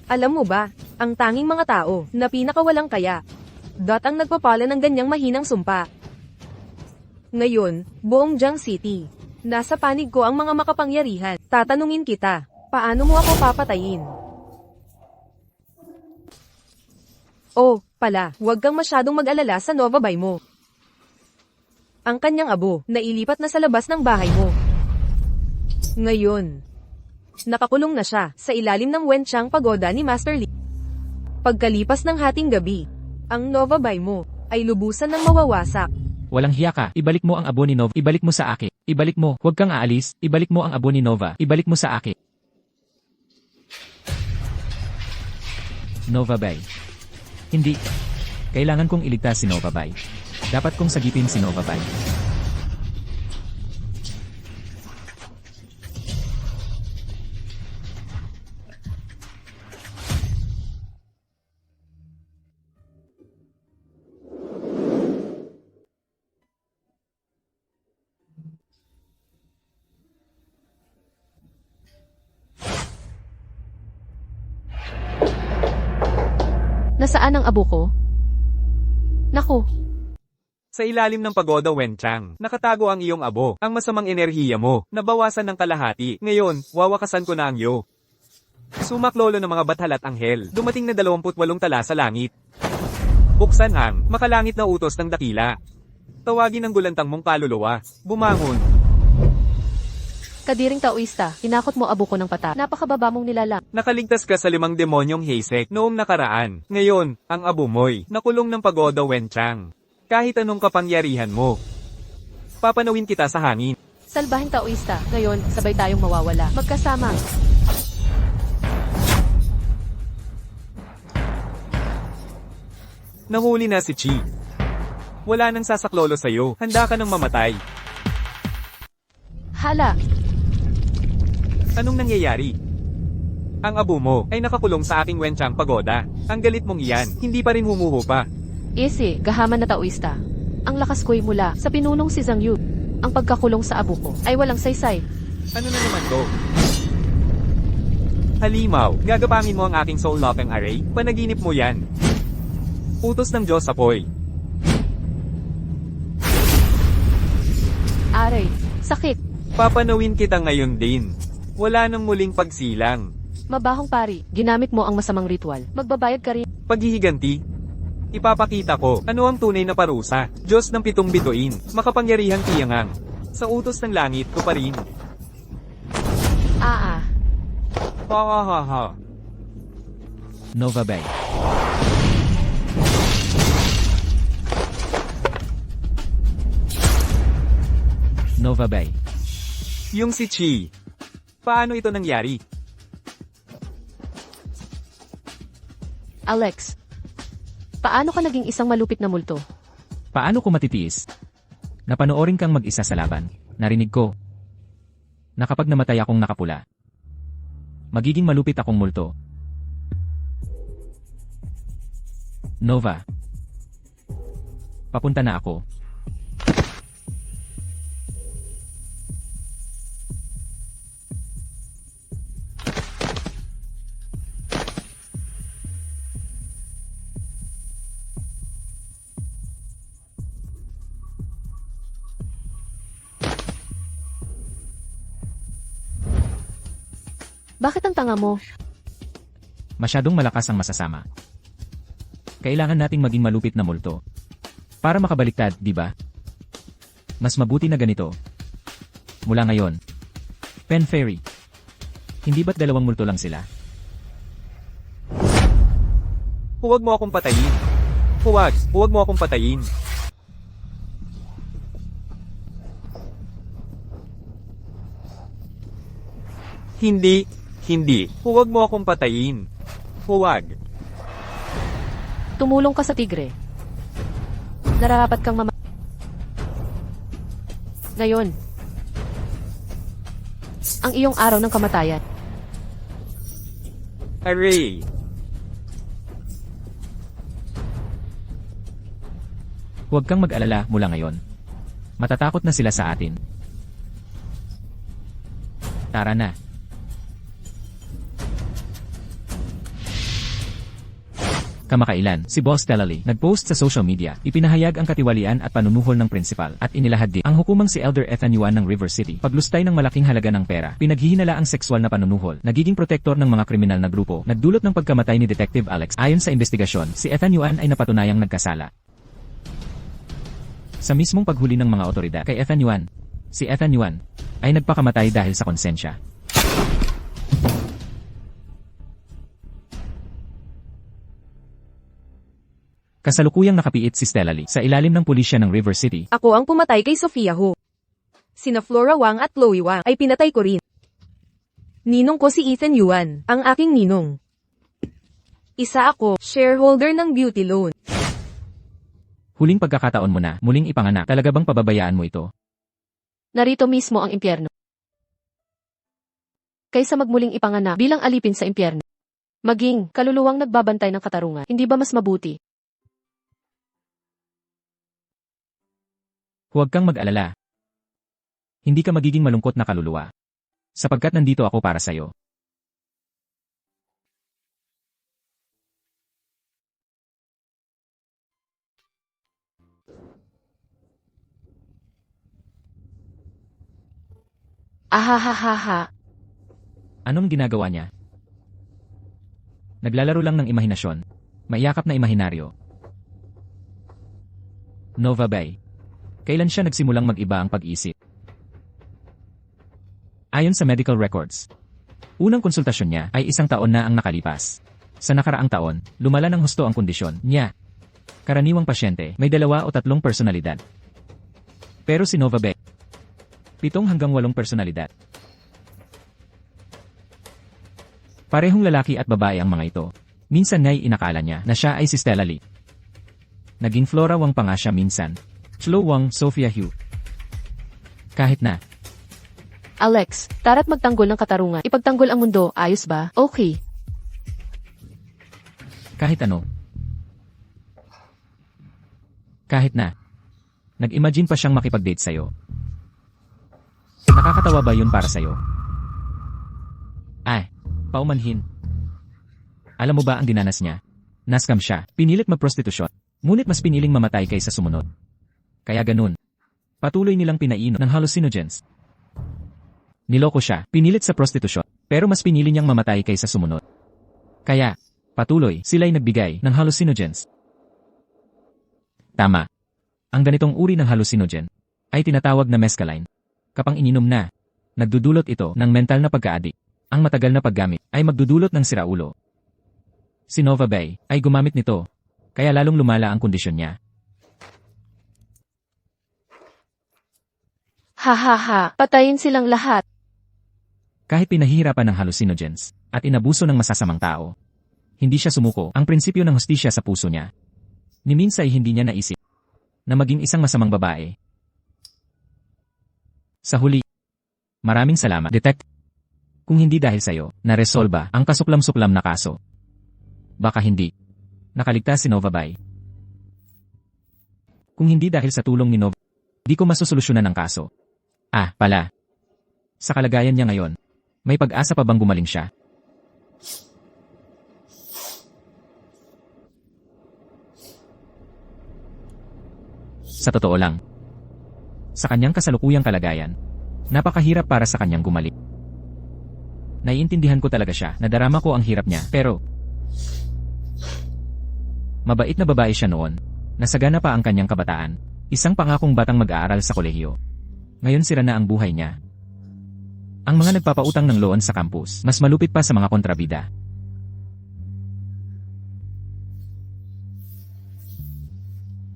Alam mo ba, ang tanging mga tao na pinakawalang kaya, ang nagpapala ng ganyang mahinang sumpa. Ngayon, buong Jiang City, nasa panig ko ang mga makapangyarihan. Tatanungin kita, paano mo ako papatayin? Oh, pala, huwag kang masyadong mag-alala sa Nova Bay mo. Ang kanyang abo, nailipat na sa labas ng bahay mo. Ngayon, nakakulong na siya sa ilalim ng Wenchang Pagoda ni Master Li. Pagkalipas ng hating gabi, ang Nova Bay mo ay lubusan ng mawawasak. Walang hiya ka, ibalik mo ang abo ni Nova, ibalik mo sa akin. Ibalik mo, huwag kang aalis, ibalik mo ang abo ni Nova, ibalik mo sa akin. Nova Bay. Hindi. Kailangan kong iligtas si Nova Bay. Dapat kong sagipin si Nova Bay. Nasaan ang abo ko? Naku, Sa ilalim ng pagoda Wenchang, nakatago ang iyong abo, ang masamang enerhiya mo, nabawasan ng kalahati. Ngayon, wawakasan ko na ang iyo. Sumaklolo ng mga batal at anghel, dumating na 28 tala sa langit. Buksan ang makalangit na utos ng dakila. Tawagin ang gulantang mong kaluluwa. Bumangon. kadiring taoista, hinakot mo abo ko ng pata. Napakababa mong nilalang. Nakaligtas ka sa 5 demonyong Heisek noong nakaraan. Ngayon, ang abo mo'y nakulong ng pagoda Wenchang. Kahit anong kapangyarihan mo, papanawin kita sa hangin. Salbahing taoista, ngayon, sabay tayong mawawala. Magkasama. Nahuli na si Chi. Wala nang sasaklolo sa'yo. Handa ka nang mamatay. Hala, Anong nangyayari? Ang abo mo ay nakakulong sa aking Wenchang pagoda. Ang galit mong iyan, hindi pa rin humuhupa. isi, gahaman na taoista. Ang lakas ko'y mula sa pinunong si Zhang Yu. Ang pagkakulong sa abo ko ay walang saysay. Ano na naman to? Halimaw, gagapangin mo ang aking soul locking array. Panaginip mo yan. Utos ng Diyos Apoy. Aray, sakit. Papanawin kita ngayon din. Wala nang muling pagsilang. Mabahong pari, ginamit mo ang masamang ritual. Magbabayad ka rin. Paghihiganti. Ipapakita ko ano ang tunay na parusa. Diyos ng 7 bituin. Makapangyarihang tiyangang. Sa utos ng langit ko pa rin. Ah. Ha ha ha ha. Nova Bay. Nova Bay. Yung si Chi. Paano ito nangyari? Alex, paano ka naging isang malupit na multo? Paano ko matitiis? Napanoorin kang mag-isa sa laban. Narinig ko. Na kapag namatay akong nakapula, magiging malupit akong multo. Nova. Papunta na ako. Bakit ang tanga mo? Masyadong malakas ang masasama. Kailangan nating maging malupit na multo. Para makabaliktad, di ba? Mas mabuti na ganito. Mula ngayon. Pen Fairy. Hindi ba't 2 multo lang sila? Huwag mo akong patayin. Huwag mo akong patayin. Hindi. Huwag mo akong patayin. Huwag. Tumulong ka sa tigre. Nararapat kang Ngayon, ang iyong araw ng kamatayan. Array. Huwag kang mag-alala mula ngayon. Matatakot na sila sa atin. Tara na. Kamakailan, si Boss Delali nag-post sa social media, ipinahayag ang katiwalian at panunuhol ng principal at inilahad din ang hukumang si Elder Ethan Yuan ng River City. Paglustay ng malaking halaga ng pera, pinaghihinala ang sexual na panunuhol, nagiging protektor ng mga kriminal na grupo, nagdulot ng pagkamatay ni Detective Alex. Ayon sa investigasyon, si Ethan Yuan ay napatunayang nagkasala. Sa mismong paghuli ng mga otoridad kay Ethan Yuan, si Ethan Yuan ay nagpakamatay dahil sa konsensya. Kasalukuyang nakapiit si Stella Lee sa ilalim ng pulisya ng River City. Ako ang pumatay kay Sofia Ho. Sina Flora Wang at Chloe Wang ay pinatay ko rin. Ninong ko si Ethan Yuan, ang aking ninong. Isa ako, shareholder ng beauty loan. Huling pagkakataon mo na, muling ipanganak, talaga bang pababayaan mo ito? Narito mismo ang impyerno. Kaysa magmuling ipanganak bilang alipin sa impyerno. Maging kaluluwang nagbabantay ng katarungan, hindi ba mas mabuti? Huwag kang mag-alala. Hindi ka magiging malungkot na kaluluwa. Sapagkat nandito ako para sa'yo. Ahahaha. Anong ginagawa niya? Naglalaro lang ng imahinasyon. Maiyakap na imahinaryo. Nova Bay. Kailan siya nagsimulang mag-iba ang pag-isip? Ayon sa medical records, unang konsultasyon niya ay 1 taon na ang nakalipas. Sa nakaraang taon, lumala ng husto ang kondisyon niya. Karaniwang pasyente may 2 o 3 personalidad. Pero si Nova Bay, 7 hanggang 8 personalidad. Parehong lalaki at babae ang mga ito. Minsan nga'y inakala niya na siya ay si Stella Lee. Naging Flora Wang pa nga siya minsan. Chloe Wang, Sophia Hu. Kahit na. Alex, tara't magtanggol ng katarungan. Ipagtanggol ang mundo, ayos ba? Okay. Kahit ano. Kahit na. Nag-imagine pa siyang makipag-date sa'yo. Nakakatawa ba yun para sa'yo? Ay, paumanhin. Alam mo ba ang dinanas niya? Nascam siya, pinilit magprostitusyon. Ngunit mas piniling mamatay kaysa sumunod. Kaya ganun. Patuloy nilang pinainom ng hallucinogens. Niloko siya, pinilit sa prostitusyon, pero mas pinili niyang mamatay kaysa sumunod. Kaya, patuloy sila'y nagbigay ng hallucinogens. Tama. Ang ganitong uri ng hallucinogen ay tinatawag na mescaline. Kapag ininom na, nagdudulot ito ng mental na pagka-addict. Ang matagal na paggamit ay magdudulot ng siraulo. Si Nova Bay ay gumamit nito, kaya lalong lumala ang kondisyon niya. Hahaha, patayin silang lahat. Kahit pinahihirapan ng hallucinogens at inabuso ng masasamang tao, hindi siya sumuko. Ang prinsipyo ng hustisya sa puso niya. Ni minsan ay hindi niya naisip na maging isang masamang babae. Sa huli, maraming salamat, Detective. Kung hindi dahil sa'yo, naresolba ang kasuklam-suklam na kaso. Baka hindi. Nakaligtas si Nova Bay. Kung hindi dahil sa tulong ni Nova, di ko masusolusyonan ang kaso. Ah, pala. Sa kalagayan niya ngayon, may pag-asa pa bang gumaling siya? Sa totoo lang, sa kanyang kasalukuyang kalagayan, napakahirap para sa kanyang gumaling. Naiintindihan ko talaga siya, nadarama ko ang hirap niya, pero mabait na babae siya noon, nasagana pa ang kanyang kabataan, isang pangakong batang mag-aaral sa kolehiyo. Ngayon sira na ang buhay niya. Ang mga nagpapautang ng loan sa campus, mas malupit pa sa mga kontrabida.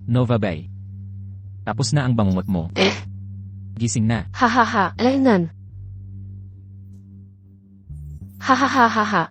Nova Bay. Tapos na ang bangungot mo. Gising na. Hahaha, alainan. Hahaha.